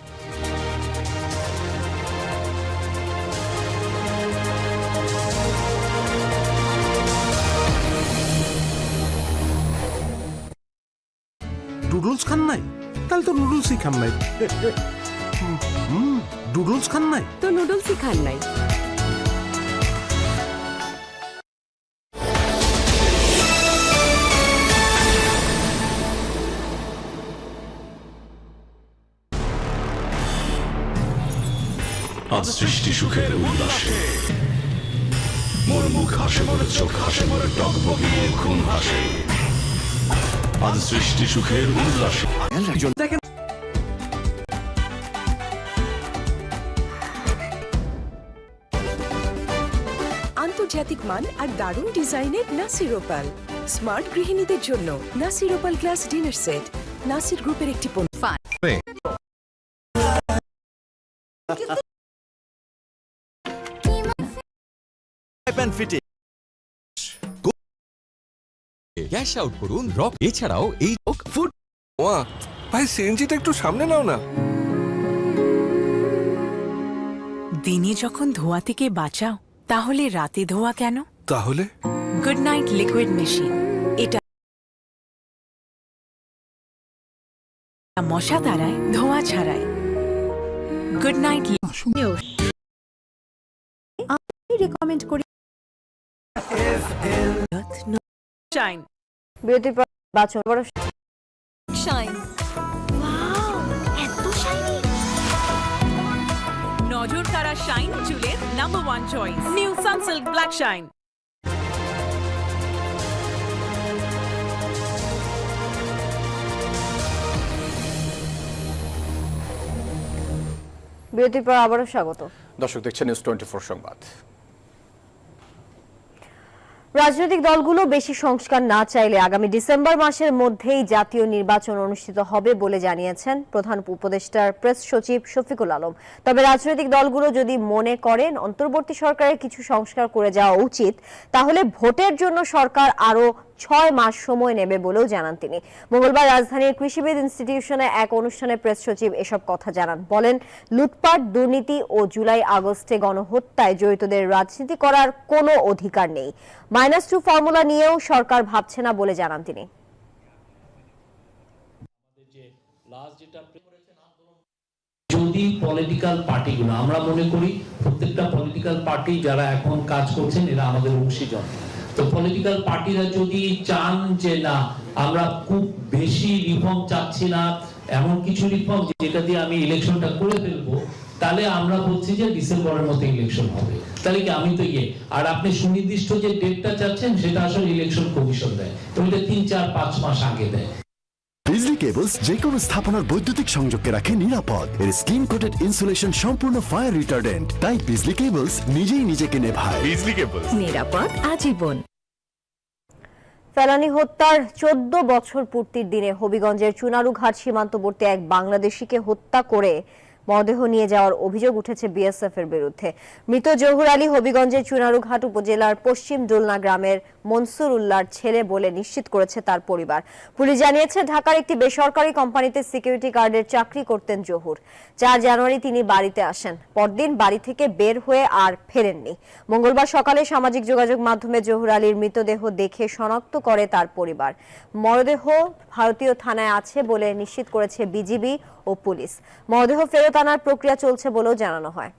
নুডলস খান নাই? তাহলে তো নুডলসই খান নাই। নুডলস খান নাই তো নুডলসই খান নাই। আজ সৃষ্টি সুখের উল্লাসে মোর মুখ হাসে, মোর চোখ হাসে, মোর টকবগি খুন হাসে। আজ সৃষ্টি সুখের উল্লাসে। আন্তর্জাতিক মান আর দারুণ ডিজাইনের নাসির ওপাল, স্মার্ট গৃহিণীদের জন্য Nasir opal glass dinner set, Nasir গ্রুপের একটি পণ্য। ক্যাশ আউট করুন রক। এছাড়াও এই ফুড ভাই, সিএনজিটা একটু সামনে নাও না। দিনে যখন ধোয়া থেকে বাঁচাও, তাহলে রাতে ধোয়া কেন? তাহলে গুড নাইট লিকুইড মেশিন, এটা মশা তাড়ায়, ধোয়া ছাড়ায়। Good night. আমি রেকমেন্ড করি শাইন। বিরতির পর বাছুন বড় শাইন। ওয়াও, এত শাইনি। নজর কাড়া শাইন চুলের number 1 choice, new Sunsilk black shine. বিরতির পর আবারও স্বাগত। দর্শক, দেখছেন নিউজ 24 সংবাদ। রাজনৈতিক দলগুলো বেশি সংস্কার না চাইলে আগামী ডিসেম্বর মাসের মধ্যেই জাতীয় নির্বাচন অনুষ্ঠিত হবে বলে জানিয়েছেন প্রধান উপদেষ্টার প্রেস সচিব শফিকুল আলম। তবে রাজনৈতিক দলগুলো যদি মনে করেন অন্তর্বর্তী সরকারের কিছু সংস্কার করে যাওয়া উচিত, তাহলে ভোটের জন্য সরকার আরো 6 মাস সময় নেবে বলেও জানান তিনি। মঙ্গলবার রাজধানীর কৃষিবিদ ইনস্টিটিউশনে এক অনুষ্ঠানে প্রেস সচিব এসব কথা জানান। বলেন, লুটপাট, দুর্নীতি ও জুলাই আগস্টে গণহত্যায় জড়িতদের রাজনীতি করার কোনো অধিকার নেই। -2 ফর্মুলা নিয়েও সরকার ভাবছে না বলে জানান তিনি। যদি পলিটিক্যাল পার্টিগুলো, আমরা মনে করি প্রত্যেকটা পলিটিক্যাল পার্টি যারা এখন কাজ করছেন এরা আমাদের অংশীজন, তো পলিটিক্যাল পার্টিরা যদি চান যে না আমরা খুব বেশি রিফর্ম চাচ্ছি না, এমন কিছু রিফর্ম যেটা দিয়ে আমি ইলেকশনটা করে ফেলবো, তাহলে আমরা বলছি যে ডিসেম্বরের মধ্যে ইলেকশন হবে। তাহলে কি আমি তো আর আপনি সুনির্দিষ্ট যে ডেটটা চাচ্ছেন সেটা আসলে ইলেকশন কমিশন দেয়, তো এটা 3, 4, 5 মাস আগে দেয়। বিজলি কেবলস যে কোনো স্থাপনার বৈদ্যুতিক সংযোগকে রাখে নিরাপদ। এর স্কিন কোটেড ইনসুলেশন সম্পূর্ণ ফায়ার রিটার্ডেন্ট, তাই বিজলি কেবলস নিজেই নিজেকে নেভায়। বিজলি কেবলস, নিরাপদ আজীবন। ফেলানী হত্যার 14 বছর পূর্তির দিনে হবিগঞ্জের চুনারুঘাট সীমান্তবর্তী এক বাংলাদেশিকে হত্যা করে মরদেহ নিয়ে যাওয়ার অভিযোগ উঠেছে বিএসএফ এর বিরুদ্ধে। মৃত জহুর আলী হবিগঞ্জের চুনারুঘাট উপজেলার পশ্চিম ডুলনা গ্রামের মনসুর উল্লাহর ছেলে বলে নিশ্চিত করেছে তার পরিবার। পুলিশ জানিয়েছে, ঢাকার একটি বেসরকারি কোম্পানিতে সিকিউরিটি গার্ডের চাকরি করতেন জহুর। 4 জানুয়ারি তিনি বাড়িতে আসেন, পরদিন বাড়ি থেকে বের হয়ে আর ফেরেননি। মঙ্গলবার সকালে সামাজিক যোগাযোগ মাধ্যমে জহুর আলীর মৃতদেহ দেখে শনাক্ত করে তার পরিবার। মরদেহ ভারতীয় থানায় আছে বলে নিশ্চিত করেছে বিজিবি ও পুলিশ। মরদেহ ফেরত আনার প্রক্রিয়া চলছে বলেও জানানো হয়।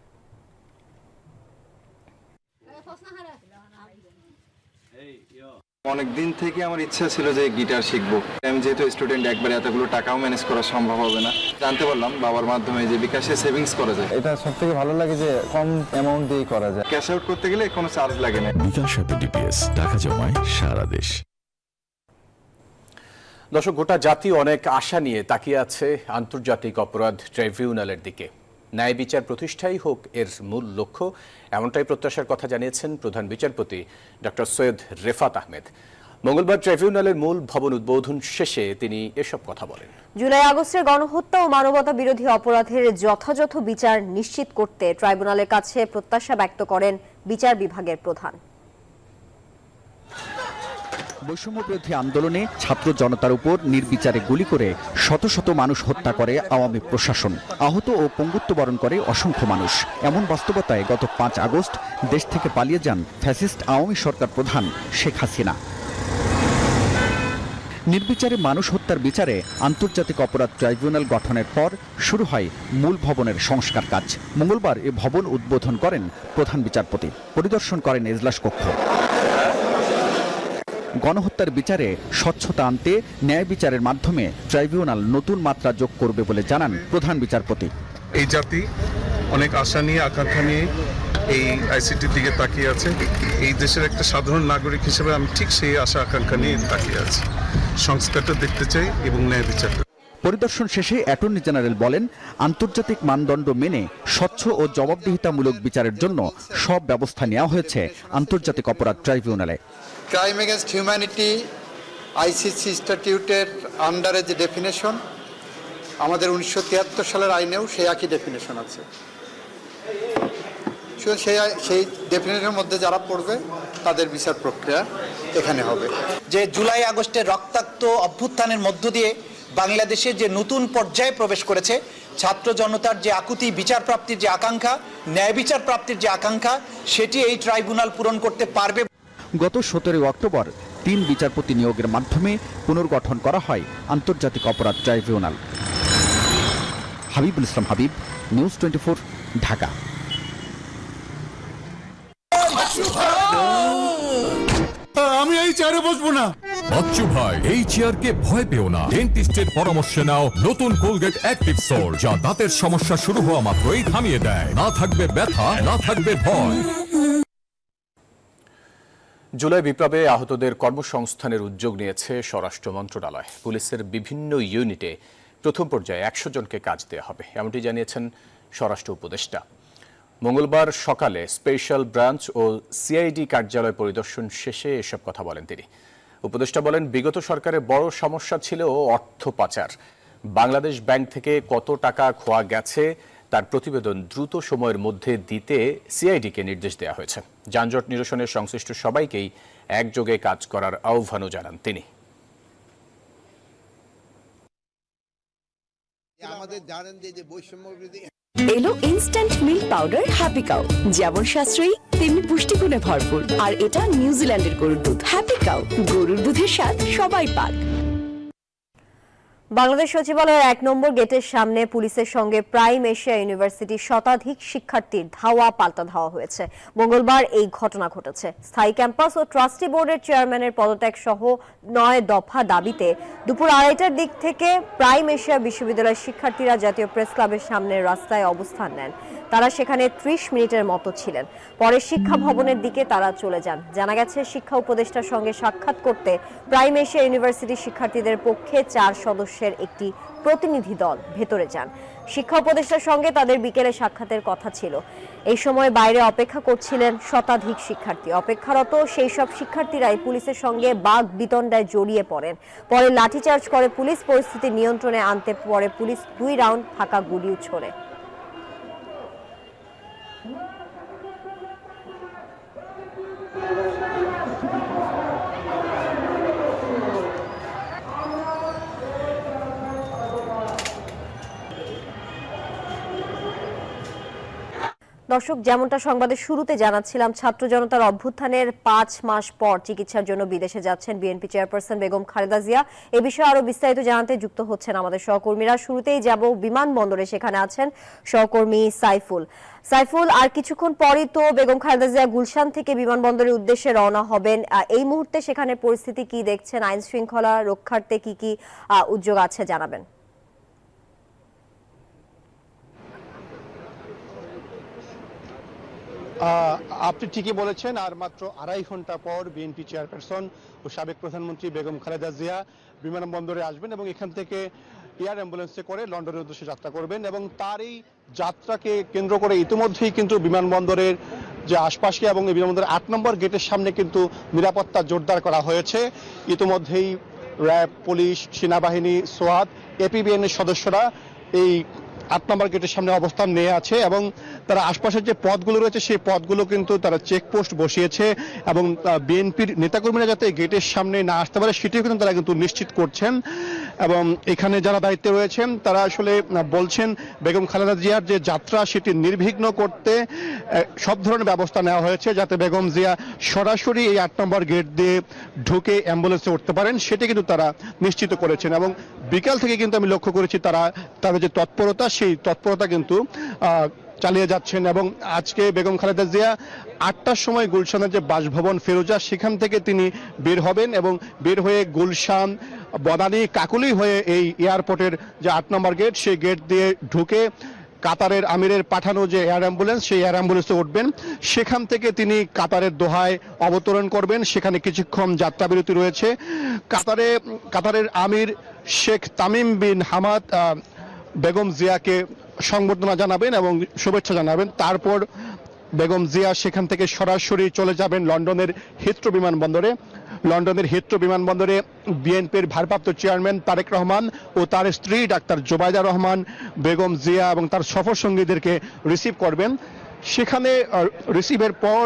অনেক দিন থেকে আমার ইচ্ছা ছিল যে গিটার শিখবো। আমি যেহেতু স্টুডেন্ট, একবারে এতগুলো টাকাও ম্যানেজ করা সম্ভব হবে না। জানতে পারলাম বাবার মাধ্যমে যে বিকাশে সেভিংস করা যায়। এটা সবথেকে ভালো লাগে যে কম অ্যামাউন্ট দিয়ে করা যায়। ক্যাশ আউট করতে গেলে কোনো চার্জ লাগে না। বিকাশ অ্যাপে ডিপিএস, টাকা জমায় সারা দেশ। দর্শক, গোটা জাতি অনেক আশা নিয়ে তাকিয়ে আছে আন্তর্জাতিক অপরাধ ট্রাইব্যুনালের দিকে। ন্যায় বিচার প্রতিষ্ঠাই হোক এর মূল লক্ষ্য, এমনটাই প্রত্যাশার কথা জানিয়েছেন প্রধান বিচারপতি ডক্টর সৈয়দ রেফাত আহমেদ। মঙ্গলবার ট্রাইব্যুনালের মূল ভবন উদ্বোধন শেষে তিনি এসব কথা বলেন। জুলাই আগস্টের গণহত্যা ও মানবতা বিরোধী অপরাধের যথাযথ বিচার নিশ্চিত করতে ট্রাইব্যুনালের কাছে প্রত্যাশা ব্যক্ত করেন বিচার বিভাগের প্রধান। বৈষম্য বিরোধী আন্দোলনে ছাত্র জনতার উপর নির্বিচারে গুলি করে শত শত মানুষ হত্যা করে আওয়ামী প্রশাসন। আহত ও পঙ্গুত্ব বরণ করে অসংখ্য মানুষ। এমন বাস্তবতায় গত 5 আগস্ট দেশ থেকে পালিয়ে যান ফ্যাসিস্ট আওয়ামী সরকার প্রধান শেখ হাসিনা। নির্বিচারে মানুষ হত্যার বিচারে আন্তর্জাতিক অপরাধ ট্রাইব্যুনাল গঠনের পর শুরু হয় মূল ভবনের সংস্কার কাজ। মঙ্গলবার এ ভবন উদ্বোধন করেন প্রধান বিচারপতি, পরিদর্শন করেন এজলাস কক্ষ। গণহত্যার বিচারে স্বচ্ছতা আনতে ন্যায় বিচারের মাধ্যমে ট্রাইব্যুনাল নতুন মাত্রা যোগ করবে বলে জানান প্রধান বিচারপতি। এই জাতি অনেক আশা নিয়ে, আকাঙ্ক্ষা নিয়ে এই আইসিটির দিকে তাকিয়ে আছে। এই দেশের একটা সাধারণ নাগরিক হিসেবে আমি ঠিক সেই আশা আকাঙ্ক্ষা নিয়ে তাকিয়ে আছি। সংস্কারটা দেখতে চাই এবং ন্যায় বিচার। পরিদর্শন শেষে অ্যাটর্নি জেনারেল বলেন, আন্তর্জাতিক মানদণ্ড মেনে স্বচ্ছ ও জবাবদিহিতামূলক বিচারের জন্য সব ব্যবস্থা নেওয়া হয়েছে আন্তর্জাতিক অপরাধ ট্রাইব্যুনালে। ক্রাইম এগেনস্ট হিউম্যানিটি আইসিসি স্ট্যাটিউটের আন্ডারে যে ডেফিনেশন, আমাদের 1973 সালের আইনেও সেই একই ডেফিনেশন আছে। সেই ডেফিনেশনের মধ্যে যারা পড়বে তাদের বিচার প্রক্রিয়া এখানে হবে। যে জুলাই আগস্টের রক্তাক্ত অভ্যুত্থানের মধ্য দিয়ে বাংলাদেশে যে নতুন পর্যায়ে প্রবেশ করেছে, ছাত্র জনতার যে আকুতি বিচার প্রাপ্তির যে আকাঙ্ক্ষা, ন্যায় বিচার প্রাপ্তির যে আকাঙ্ক্ষা, সেটি এই ট্রাইব্যুনাল পূরণ করতে পারবে। গত 17 অক্টোবর 3 বিচারপতি নিয়োগের মাধ্যমে পুনর্গঠন করা হয় আন্তর্জাতিক অপরাধ ট্রাইব্যুনাল। হাবিবুল ইসলাম হাবিব, নিউজ 24, ঢাকা। আমি এই চেয়ারে বসবো না। বাচ্চু ভাই, এই চেয়ারকে ভয় পেও না। ডেন্টিস্টের পরামর্শে নাও নতুন কোলগেট অ্যাক্টিভ সোল, যা দাঁতের সমস্যা শুরু হওয়া মাত্রই থামিয়ে দেয়। না থাকবে ব্যথা, না থাকবে ভয়। জুলাই বিপ্লবে আহতদের কর্মসংস্থানের উদ্যোগ নিয়েছে স্বরাষ্ট্র মন্ত্রণালয়। পুলিশের বিভিন্ন ইউনিটে প্রথম পর্যায়ে 100 জনকে কাজ দেওয়া হবে, এমনটি জানিয়েছেন স্বরাষ্ট্র উপদেষ্টা। মঙ্গলবার সকালে স্পেশাল ব্রাঞ্চ ও সিআইডি কার্যালয় পরিদর্শন শেষে এসব কথা বলেন তিনি। উপদেষ্টা বলেন, বিগত সরকারের বড় সমস্যা ছিল অর্থ পাচার। বাংলাদেশ ব্যাংক থেকে কত টাকা খোয়া গেছে তার প্রতিবেদন দ্রুত সময়ের মধ্যে দিতে সিআইডিকে নির্দেশ দেওয়া হয়েছে। যানজট নিরসনের সংশ্লিষ্ট সবাইকেই একযোগে কাজ করার আহ্বানও জানান তিনি। আমাদের জানেন যে বৈষম্য বিরোধী এলো instant milk powder happy cow, যেমন সাশ্রয়ী তেমনি পুষ্টিগুণে ভরপুর। আর এটা নিউজিল্যান্ডের গরুর দুধ। হ্যাপি কাউ, গরুর দুধের স্বাদ সবাই পাক। বাংলাদেশ সচিবালয়ের 1 নম্বর গেটের সামনে পুলিশের সঙ্গে প্রাইম এশিয়া ইউনিভার্সিটির শতাধিক শিক্ষার্থীর ধাওয়া পাল্টা ধাওয়া হয়েছে। মঙ্গলবার এই ঘটনা ঘটেছে। স্থায়ী ক্যাম্পাস ও ট্রাস্টি বোর্ডের চেয়ারম্যানের পদত্যাগ সহ 9 দফা দাবিতে দুপুর 2:30টার দিক থেকে প্রাইম এশিয়া বিশ্ববিদ্যালয়ের শিক্ষার্থীরা জাতীয় প্রেস ক্লাবের সামনে রাস্তায় অবস্থান নেন। তারা সেখানে 30 মিনিটের মতো ছিলেন। পরে শিক্ষা ভবনের দিকে তারা চলে যান। জানা গেছে শিক্ষা উপদেষ্টার সঙ্গে সাক্ষাৎ করতে প্রাইম এশিয়া ইউনিভার্সিটির শিক্ষার্থীদের পক্ষে 4 সদস্যের একটি প্রতিনিধি দল ভেতরে যান। শিক্ষা উপদেষ্টার সঙ্গে তাদের বিকেলে সাক্ষাতের কথা ছিল। এই সময় বাইরে অপেক্ষা করছিলেন শতাধিক শিক্ষার্থী। অপেক্ষারত সেই সব শিক্ষার্থীরাই পুলিশের সঙ্গে বাঘ বিতণ্ডায় জড়িয়ে পড়েন। পরে লাঠিচার্জ করে পুলিশ পরিস্থিতি নিয়ন্ত্রণে আনতে পরে পুলিশ 2 রাউন্ড ফাঁকা গুলিও ছোড়ে। দর্শক, যেমনটা সংবাদের শুরুতে জানাচ্ছিলাম, ছাত্র জনতার অভ্যুত্থানের 5 মাস পর চিকিৎসার জন্য বিদেশে যাচ্ছেন বিএনপি চেয়ারপারসন বেগম খালেদা জিয়া। এ বিষয়ে আরো বিস্তারিত জানাতে যুক্ত হচ্ছেন আমাদের সহকর্মীরা। শুরুতেই যাব বিমানবন্দরে, সেখানে আছেন সহকর্মী সাইফুল। সাইফুল, আর কিছুক্ষণ পরই তো বেগম খালেদা জিয়া গুলশান থেকে বিমানবন্দরের উদ্দেশ্যে রওনা হবেন। এই মুহূর্তে সেখানে পরিস্থিতি কি দেখছেন? আইন শৃঙ্খলা রক্ষার্থে কি কি উদ্যোগ আছে জানাবেন। আপনি ঠিকই বলেছেন, আর মাত্র 2.5 ঘন্টা পর বিএনপি চেয়ারপারসন ও সাবেক প্রধানমন্ত্রী বেগম খালেদা জিয়া বিমানবন্দরে আসবেন এবং এখান থেকে এয়ার অ্যাম্বুলেন্সে করে লন্ডনের উদ্দেশ্যে যাত্রা করবেন। এবং তার এই যাত্রাকে কেন্দ্র করে ইতিমধ্যেই কিন্তু বিমানবন্দরের যে আশপাশে এবং এই বিমানবন্দরের 8 নম্বর গেটের সামনে কিন্তু নিরাপত্তা জোরদার করা হয়েছে। ইতিমধ্যেই র্যাব, পুলিশ, সেনাবাহিনী, সোয়াত, এপিবিএনের সদস্যরা এই 8 নম্বর গেটের সামনে অবস্থান নিয়ে আছে এবং তারা আশপাশের যে পথগুলো রয়েছে সেই পথগুলো কিন্তু তারা চেকপোস্ট বসিয়েছে এবং বিএনপির নেতাকর্মীরা যাতে গেটের সামনে না আসতে পারে সেটিও কিন্তু তারা কিন্তু নিশ্চিত করছেন। এবং এখানে যারা দায়িত্বে রয়েছেন তারা আসলে বলছেন বেগম খালেদা জিয়ার যে যাত্রা সেটি নির্বিঘ্ন করতে সব ধরনের ব্যবস্থা নেওয়া হয়েছে, যাতে বেগম জিয়া সরাসরি এই 8 নম্বর গেট দিয়ে ঢুকে অ্যাম্বুলেন্সে উঠতে পারেন সেটি কিন্তু তারা নিশ্চিত করেছেন। এবং বিকাল থেকে কিন্তু আমি লক্ষ্য করেছি তাদের যে তৎপরতা সেই তৎপরতা কিন্তু চালিয়ে যাচ্ছেন। এবং আজকে বেগম খালেদা জিয়া 8টার সময় গুলশানের যে বাসভবন ফেরুজা সেখান থেকে তিনি বের হবেন এবং বের হয়ে গুলশান, বনানী, কাকুলি হয়ে এই এয়ারপোর্টের যে 8 নম্বর গেট সেই গেট দিয়ে ঢুকে কাতারের আমিরের পাঠানো যে এয়ার অ্যাম্বুলেন্স সেই এয়ার অ্যাম্বুলেন্সে উঠবেন। সেখান থেকে তিনি কাতারের দোহায় অবতরণ করবেন। সেখানে কিছুক্ষণ যাত্রাবিরতি রয়েছে। কাতারের আমির শেখ তামিম বিন হামাদ বেগম জিয়াকে সংবর্ধনা জানাবেন এবং শুভেচ্ছা জানাবেন। তারপর বেগম জিয়া সেখান থেকে সরাসরি চলে যাবেন লন্ডনের হিথ্রো বিমানবন্দরে। লন্ডনের হিথ্রো বিমানবন্দরে বিএনপির ভারপ্রাপ্ত চেয়ারম্যান তারেক রহমান ও তার স্ত্রী ডাক্তার জোবাইদা রহমান বেগম জিয়া এবং তার সফর সঙ্গীদেরকে রিসিভ করবেন। সেখানে রিসিভের পর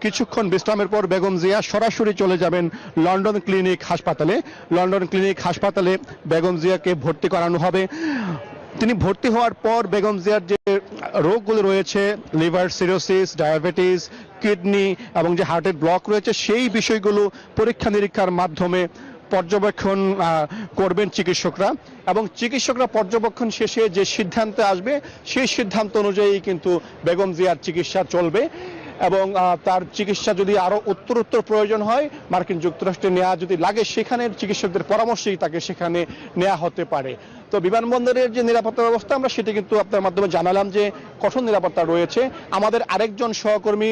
কিছুক্ষণ বিশ্রামের পর বেগম জিয়া সরাসরি চলে যাবেন লন্ডন ক্লিনিক হাসপাতালে। লন্ডন ক্লিনিক হাসপাতালে বেগম জিয়াকে ভর্তি করানো হবে। তিনি ভর্তি হওয়ার পর বেগম জিয়ার যে রোগগুলো রয়েছে, লিভার সিরোসিস, ডায়াবেটিস, কিডনি এবং যে হার্টের ব্লক রয়েছে সেই বিষয়গুলো পরীক্ষা নিরীক্ষার মাধ্যমে পর্যবেক্ষণ করবেন চিকিৎসকরা। এবং চিকিৎসকরা পর্যবেক্ষণ শেষে যে সিদ্ধান্তে আসবে সেই সিদ্ধান্ত অনুযায়ী কিন্তু বেগম জিয়ার চিকিৎসা চলবে। এবং তার চিকিৎসা যদি আরো উত্তরোত্তর প্রয়োজন হয় মার্কিন যুক্তরাষ্ট্রে নেওয়া যদি লাগে সেখানের চিকিৎসকদের পরামর্শেই তাকে সেখানে নেওয়া হতে পারে। তো বিমানবন্দরের যে নিরাপত্তা ব্যবস্থা আমরা সেটি কিন্তু আপনার মাধ্যমে জানালাম যে কঠোর নিরাপত্তা রয়েছে। আমাদের আরেকজন সহকর্মী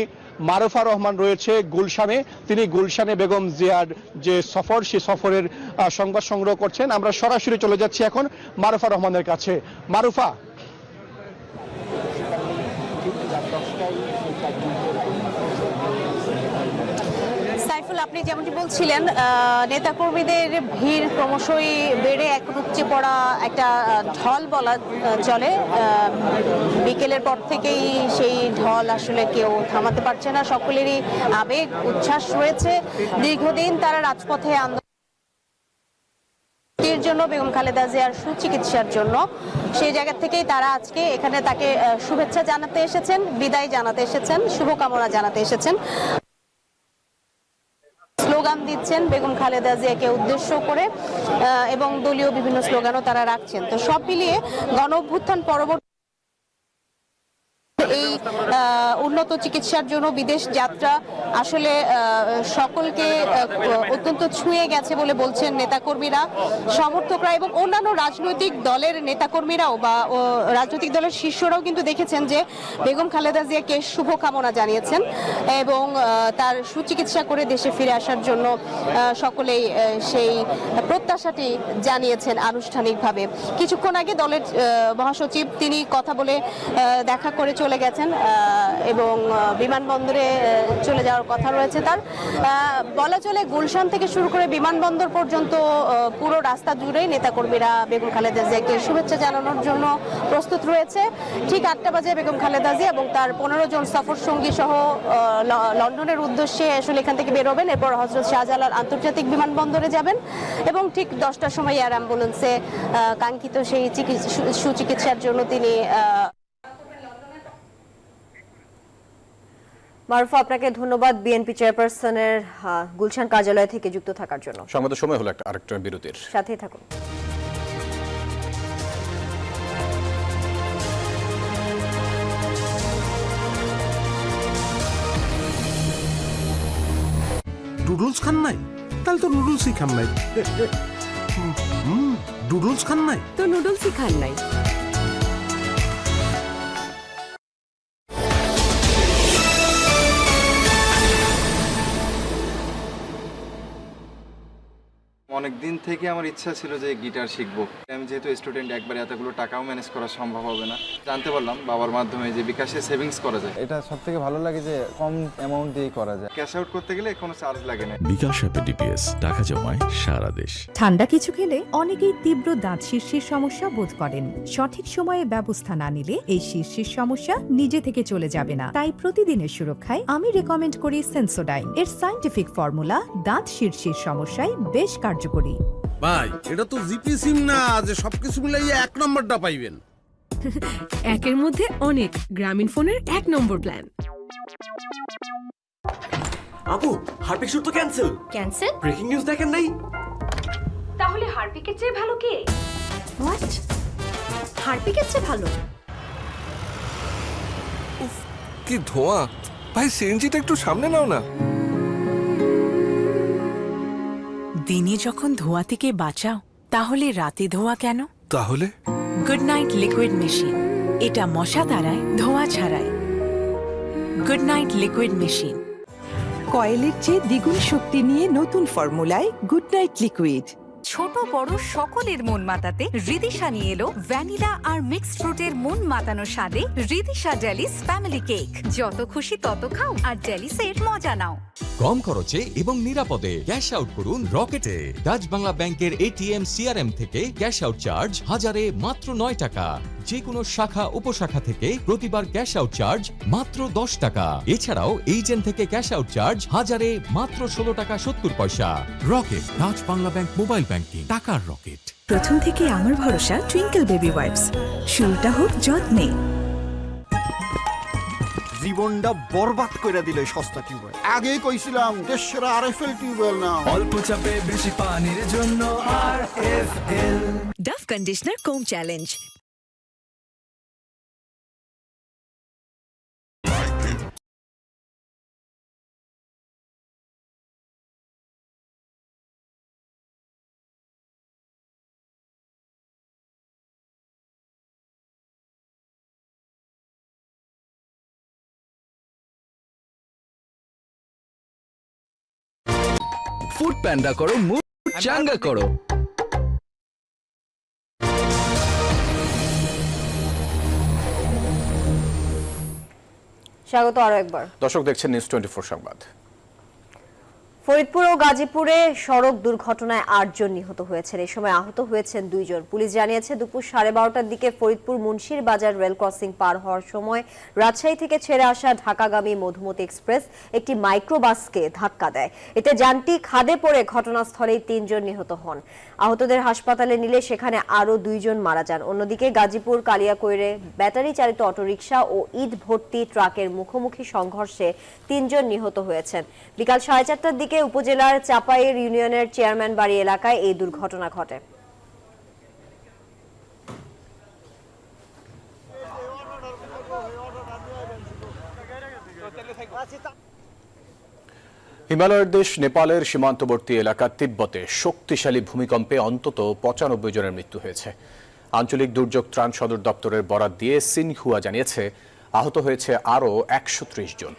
মারুফা রহমান রয়েছে গুলশানে, তিনি গুলশানে বেগম জিয়ার যে সফর সেই সফরের সংবাদ সংগ্রহ করছেন। আমরা সরাসরি চলে যাচ্ছি এখন মারুফা রহমানের কাছে। মারুফা, সাইফুল, আপনি যেমনটি বলছিলেন নেতাকর্মীদের ভিড় ক্রমশই বেড়ে এখন উপচে পড়া একটা ঢল বলা চলে। বিকেলের পর থেকেই সেই ঢল আসলে কেউ থামাতে পারছে না। সকলেরই আবেগ উচ্ছ্বাস রয়েছে। দীর্ঘদিন তারা রাজপথে আন্দোলন জন্য, বেগম খালেদা জিয়ার সুচিকিৎসার জন্য, সেই জায়গা থেকেই তারা আজকে এখানে তাকে শুভেচ্ছা জানাতে এসেছেন, বিদায় জানাতে এসেছেন, শুভকামনা জানাতে এসেছেন, স্লোগান দিচ্ছেন বেগম খালেদা জিয়াকে উদ্দেশ্য করে এবং দলীয় বিভিন্ন স্লোগানও তারা রাখছেন। তো সব মিলিয়ে গণ অভ্যুত্থান পরবর্তী এই উন্নত চিকিৎসার জন্য বিদেশ যাত্রা আসলে সকলকে অত্যন্ত ছুঁয়ে গেছে বলে বলছেন নেতাকর্মীরা, সমর্থকরা এবং অন্যান্য রাজনৈতিক দলের নেতাকর্মীরাও বা রাজনৈতিক দলের শীর্ষরাও কিন্তু দেখেছেন যে বেগম খালেদা জিয়াকে শুভকামনা জানিয়েছেন এবং তার সুচিকিৎসা করে দেশে ফিরে আসার জন্য সকলেই সেই প্রত্যাশাটি জানিয়েছেন আনুষ্ঠানিকভাবে। কিছুক্ষণ আগে দলের মহাসচিব তিনি কথা বলে দেখা করে চলে গেছেন এবং বিমানবন্দরে চলে যাওয়ার কথা রয়েছে তার। বলা চলে গুলশান থেকে শুরু করে বিমানবন্দর পর্যন্ত পুরো রাস্তা জুড়েই নেতাকর্মীরা বেগম খালেদা জিয়াকে শুভেচ্ছা জানানোর জন্য প্রস্তুত রয়েছে। ঠিক 8টা বাজে বেগম খালেদা জিয়া এবং তার 15 জন সফর সঙ্গী সহ লন্ডনের উদ্দেশ্যে আসলে এখান থেকে বেরোবেন, এরপর হযরত শাহজালাল আন্তর্জাতিক বিমানবন্দরে যাবেন এবং ঠিক 10টার সময় এয়ার অ্যাম্বুলেন্সে কাঙ্ক্ষিত সেই সুচিকিৎসার জন্য তিনি। মারুফা, আপনাকে ধন্যবাদ বিএনপি চেয়ারপারসনের গুলশান কার্যালয় থেকে যুক্ত থাকার জন্য। সংবাদের সময় হলো আরেকটা বিরতির, সাথেই থাকুন। নুডলস খান নাই? তাহলে তো নুডলসই খান নাই। নুডলস খান নাই তো নুডলসই খান নাই। অনেক দিন থেকে আমার ইচ্ছা ছিল যে গিটার শিখবো। আমি যেহেতু স্টুডেন্ট, একবারে এতগুলো টাকাও ম্যানেজ করা সম্ভব হবে না। জানতে পারলাম বাবার মাধ্যমে যে বিকাশে সেভিংস করা যায়। এটা সবথেকে ভালো লাগে যে কম অ্যামাউন্ট দিয়ে করা যায়। ক্যাশ আউট করতে গেলে কোনো চার্জ লাগে না। বিকাশ অ্যাপে ডিপিএস টাকা জমায় সারা দেশ। ঠান্ডা কিছু খেলে অনেকেই তীব্র দাঁত শীর্ষের সমস্যা বোধ করেন। সঠিক সময়ে ব্যবস্থা না নিলে এই শীর্ষের সমস্যা নিজে থেকে চলে যাবে না। তাই প্রতিদিনের সুরক্ষায় আমি রেকমেন্ড করি সেন্সোডাইন। এর সায়েন্টিফিক ফর্মুলা দাঁত শীর্ষের সমস্যায় বেশ কার্যকরী। ভাই, এটা তো জিপি সিম না যে সবকিছু মিলাইয়া 1 নম্বরটা পাইবেন। একের মধ্যে অনেক, গ্রামীণ ফোনের 1 নম্বর প্ল্যান। আপু, হারপিক শুট তো ক্যান্সেল। ক্যান্সেল? ব্রেকিং নিউজ দেখেন নাই? তাহলে হারপিকের চেয়ে ভালো কে? হোয়াট? হারপিকের চেয়ে ভালো? কি ধোঁয়া! ভাই, সিএনজিটা একটু সামনে নাও না। দিনে যখন ধোঁয়া থেকে বাঁচাও, তাহলে রাতে ধোঁয়া কেন? তাহলে গুড নাইট লিকুইড মেশিন, এটা মশা তাড়ায়, ধোঁয়া ছাড়ায়। Good night liquid machine. কয়েলের চেয়ে দ্বিগুণ শক্তি নিয়ে নতুন ফর্মুলায় গুড নাইট লিকুইড। ছোট বড় সকলের মন মাতাতে রিদিশা নিয়ে এলো ভ্যানিলা আর মিক্সড ফ্রুটের মন মাতানো স্বাদে রিদিশা ডেলিস ফ্যামিলি কেক। যত খুশি তত খাও আর ডেলিসের মজা নাও। কম খরচে এবং নিরাপদে ক্যাশ আউট করুন রকেটে। ডাচ বাংলা ব্যাংকের এটিএম সিআরএম থেকে ক্যাশ আউট চার্জ 1000-এ মাত্র 9 টাকা। যে কোনো শাখা উপশাখা থেকে প্রতিবার ক্যাশ আউট চার্জ মাত্র 10 টাকা। এছাড়াও এইজেন্ট থেকে ক্যাশ আউট চার্জ 1000-এ মাত্র 16 টাকা 70 পয়সা। Rocket, Dutch Bangla bank mobile banking, টাকার রকেট। প্রথম থেকে আমার ভরসা টুইঙ্কেল বেবি ওয়াইপস। শুরুটা হোক যত্নে। জীবনটা বরবাদ করে দিল সস্তা টিউবওয়েল। আগেই কইছিলাম দেশের আরএফএল টিউবওয়েল না। অল্প চাপে বেশি পানির জন্য আরএফএল। ডাভ কন্ডিশনার কোম চ্যালেঞ্জ। ফুড প্যান্ডা করো, মুড চাঙ্গা করো। স্বাগত আরো একবার। দর্শক দেখছেন নিউজ 24 সংবাদ। ফরিদপুর ও গাজীপুরে সড়ক দুর্ঘটনায় 8 জন নিহত হয়েছেন। এই সময় আহত হয়েছেন 2 জন। পুলিশ জানিয়েছে দুপুর 12:30টার দিকে ফরিদপুর মুন্সির বাজার রেল ক্রসিং পার হওয়ার সময় রাজশাহী থেকে ছেড়ে আসা ঢাকাগামী মধুমতি এক্সপ্রেস একটি মাইক্রোবাসকে ধাক্কা দেয়। এতে যানটি খাদে পড়ে ঘটনাস্থলেই 3 জন নিহত হন। আহতদের হাসপাতালে নিলে সেখানে আরো 2 জন মারা যান। অন্যদিকে গাজীপুর কালিয়াকৈরে ব্যাটারি চালিত অটোরিকশা ও ইট ভর্তি ট্রাকের মুখোমুখি সংঘর্ষে 3 জন নিহত হয়েছেন। বিকাল 4:30টার দিকে উপজেলার চাপাইর ইউনিয়নের চেয়ারম্যান বাড়ি এলাকায় এই দুর্ঘটনা ঘটে। হিমালয়ের দেশ নেপালের সীমান্তবর্তী এলাকা তিব্বতে শক্তিশালী ভূমিকম্পে অন্তত ৯৫ জনের মৃত্যু হয়েছে। আঞ্চলিক দুর্যোগ ত্রাণ সদর দপ্তরের বরাত দিয়ে সিনহুয়া জানিয়েছে আহত হয়েছে আরও ১৩০ জন।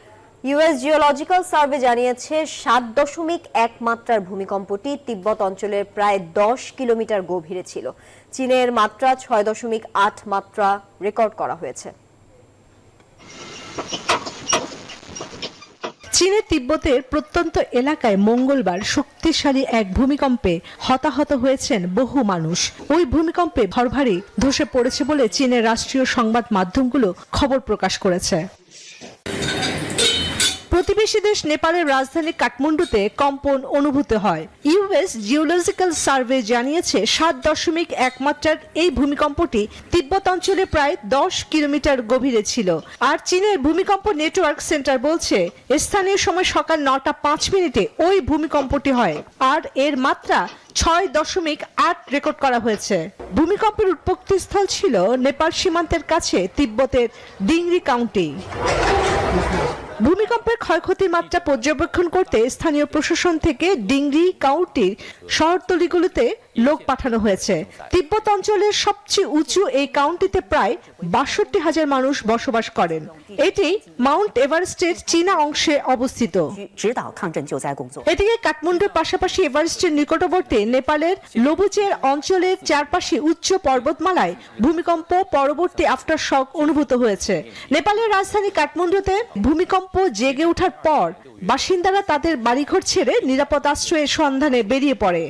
ইউএস জিওলজিক্যাল সার্ভে জানিয়েছে ৭.১ মাত্রার ভূমিকম্পটি তিব্বত অঞ্চলের প্রায় ১০ কিলোমিটার গভীরে ছিল। চীনের মাত্রা ৬.৮ মাত্রা রেকর্ড করা হয়েছে। চীনের তিব্বতের প্রত্যন্ত এলাকায় মঙ্গলবার শক্তিশালী এক ভূমিকম্পে হতাহত হয়েছেন বহু মানুষ। ওই ভূমিকম্পে ঘরবাড়ি ধসে পড়েছে বলে চীনের রাষ্ট্রীয় সংবাদ মাধ্যমগুলো খবর প্রকাশ করেছে। প্রতিবেশী দেশ নেপালের রাজধানী কাঠমান্ডুতে কম্পন অনুভূত হয়। ইউএস জিওলজিক্যাল সার্ভে জানিয়েছে ৭.১ মাত্রার এই ভূমিকম্পটি তিব্বত অঞ্চলে প্রায় ১০ কিলোমিটার গভীরে ছিল। আর চীনের ভূমিকম্প নেটওয়ার্ক সেন্টার বলছে স্থানীয় সময় সকাল ৯টা ৫ মিনিটে ওই ভূমিকম্পটি হয়, আর এর মাত্রা ৬.৮ রেকর্ড করা হয়েছে। ভূমিকম্পের উৎপত্তিস্থল ছিল নেপাল সীমান্তের কাছে তিব্বতের ডিংরি কাউন্টি। ভূমিকম্পের ক্ষয়ক্ষতির মাত্রা পর্যবেক্ষণ করতে স্থানীয় প্রশাসন থেকে ডিংরি কাউন্টির শহরতলিগুলোতে লোক পাঠানো হয়েছে। তিব্বত অঞ্চলের সবচেয়ে উঁচু এই কাউন্টিতে প্রায় ৬২,০০০ মানুষ বসবাস করেন। এটি মাউন্ট এভারেস্টের চীনা অংশে অবস্থিত। এদিকে কাঠমান্ডুর পাশাপাশি এভারেস্টের নিকটবর্তী নেপালের লোবুচের অঞ্চলের চারপাশে উচ্চ পর্বতমালায় ভূমিকম্প পরবর্তী আফটার শক অনুভূত হয়েছে। নেপালের রাজধানী কাঠমান্ডুতে ভূমিকম্প জেগে ওঠার পর বাসিন্দারা তাদের বাড়িঘর ছেড়ে নিরাপদ আশ্রয়ের সন্ধানে বেরিয়ে পড়ে।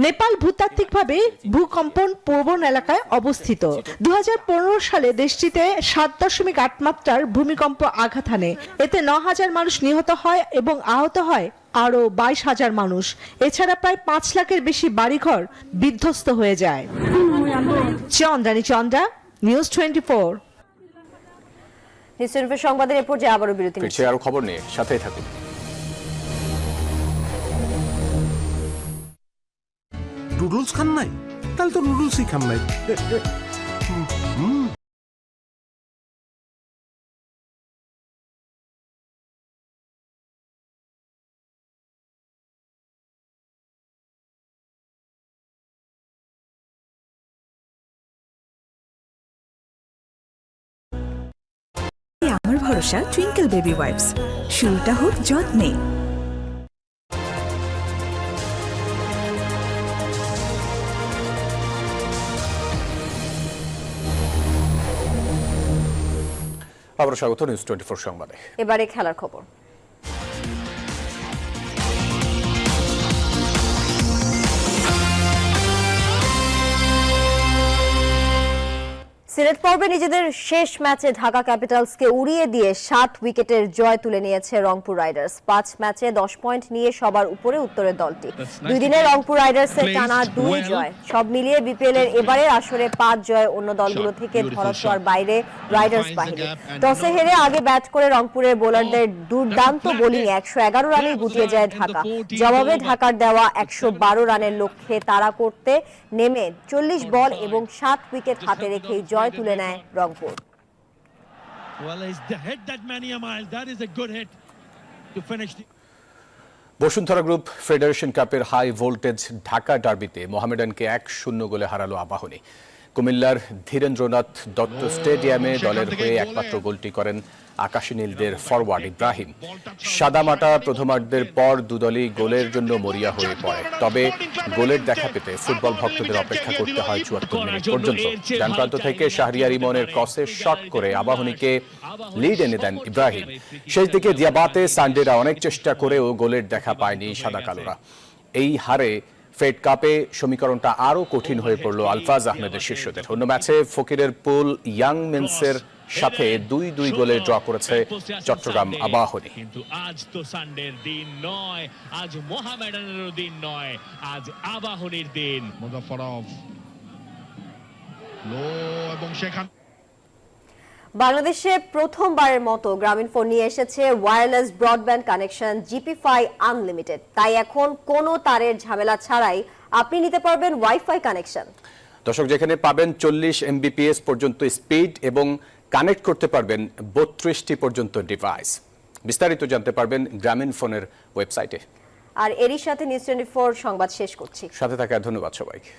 নেপাল ভূতাত্ত্বিকভাবে ভূকম্পন প্রবণ এলাকায় অবস্থিত। ২০১৫ সালে দেশটিতে ৭.৮ মাত্রার ভূমিকম্প আঘাত হানে। এতে ৯,০০০ মানুষ নিহত হয় এবং আহত হয় আরো ২২,০০০ মানুষ। এছাড়া প্রায় ৫ লাখের বেশি বাড়িঘর বিধ্বস্ত হয়ে যায়। চন্দ্রানী চন্দ্রা, নিউজ 24। নিউজ 24 সংবাদের এ পর্যায়ে আবারও বিরতি নিচ্ছি। আরো খবর নিয়ে সাথেই থাকুন। নুডলস খান নাই? তাহলে তো নুডলসই খান নাই। আমার ভরসা টুইঙ্কেল বেবি ওয়াইপস। শুরুটা হোক যত্নে। আবার স্বাগত নিউজ 24 সংবাদে। এবারে খেলার খবর। সিলেট পর্বে নিজেদের শেষ ম্যাচে ঢাকা ক্যাপিটালসকে উড়িয়ে দিয়ে ৭ উইকেটের জয় তুলে নিয়েছে রংপুর রাইডার্স। ৫ ম্যাচে ১০ পয়েন্ট নিয়ে সবার উপরে উত্তরের দলটি। ২ দিনে রংপুর রাইডার্সের টানা ২ জয়। সব মিলিয়ে বিপিএল এর এবারের আসরে ৫ জয়। অন্য দলগুলো থেকে ধরাছোঁয়ার বাইরে রাইডার্স বাহিনী। টসে হেরে আগে ব্যাট করে রংপুরের বোলারদের দুর্দান্ত বোলিংয়ে ১১১ রানে গুটিয়ে যায় ঢাকা। জবাবে ঢাকার দেওয়া ১১২ রানের লক্ষ্যে তাড়া করতে নেমে ৪০ বল এবং ৭ উইকেট হাতে রেখে জয় তুলে নেয় রংপুর। বসুন্ধরা গ্রুপ ফেডারেশন কাপের হাই ভোল্টেজ ঢাকা ডার্বিতে মোহামেডানকে ১-০ গোলে হারালো আবাহনী। কুমিল্লার ধীরেন্দ্রনাথ দত্ত স্টেডিয়ামে দলের হয়ে একমাত্র গোলটি করেন আকাশী নীলদের ফরওয়ার্ড ইব্রাহিম। সাদামাটা প্রথমার্ধের পর দুদলই গোলের জন্য মরিয়া হয়ে পড়ে। তবে গোলের দেখা পেতে ফুটবল ভক্তদের অপেক্ষা করতে হয় ৭৪ মিনিট পর্যন্ত। ডান প্রান্ত থেকে শাহরিয়ার ইমনের ক্রসে শট করে আবাহনীকে লিড এনে দেন ইব্রাহিম। শেষ দিকে দিয়াবাতে সানডেরা অনেক চেষ্টা করেও গোলের দেখা পায়নি সাদা কালোরা। এই হারে ফেড কাপে সমীকরণটা আরো কঠিন হয়ে পড়ল আলফাজ আহমেদের শিষ্যদের। অন্য ম্যাচে ফকিরের পুল ইয়াং মেন্সের সাথে ২-২ গোলে ড্র করেছে চট্টগ্রাম আবাহনী। কিন্তু আজ তো সানডের দিন নয়, আজ মোহামেডানেরও দিন নয়, আজ আবাহনীর দিন। মুজাফফরভ লো এবং সেখান বাংলাদেশে প্রথমবারের মতো গ্রামীণফোন নিয়ে এসেছে ওয়্যারলেস ব্রডব্যান্ড কানেকশন জিপিফাই আনলিমিটেড। তাই এখন কোনো তারের ঝামেলা ছাড়াই আপনি নিতে পারবেন ওয়াইফাই কানেকশন। দর্শক, যেখানে পাবেন ৪০ Mbps পর্যন্ত স্পিড এবং কানেক্ট করতে পারবেন 32টি পর্যন্ত ডিভাইস। বিস্তারিত জানতে পারবেন গ্রামীণ ফোনের ওয়েবসাইটে। আর এরই সাথে নিউজ 24 সংবাদ শেষ করছি। সাথে থাকা ধন্যবাদ সবাইকে।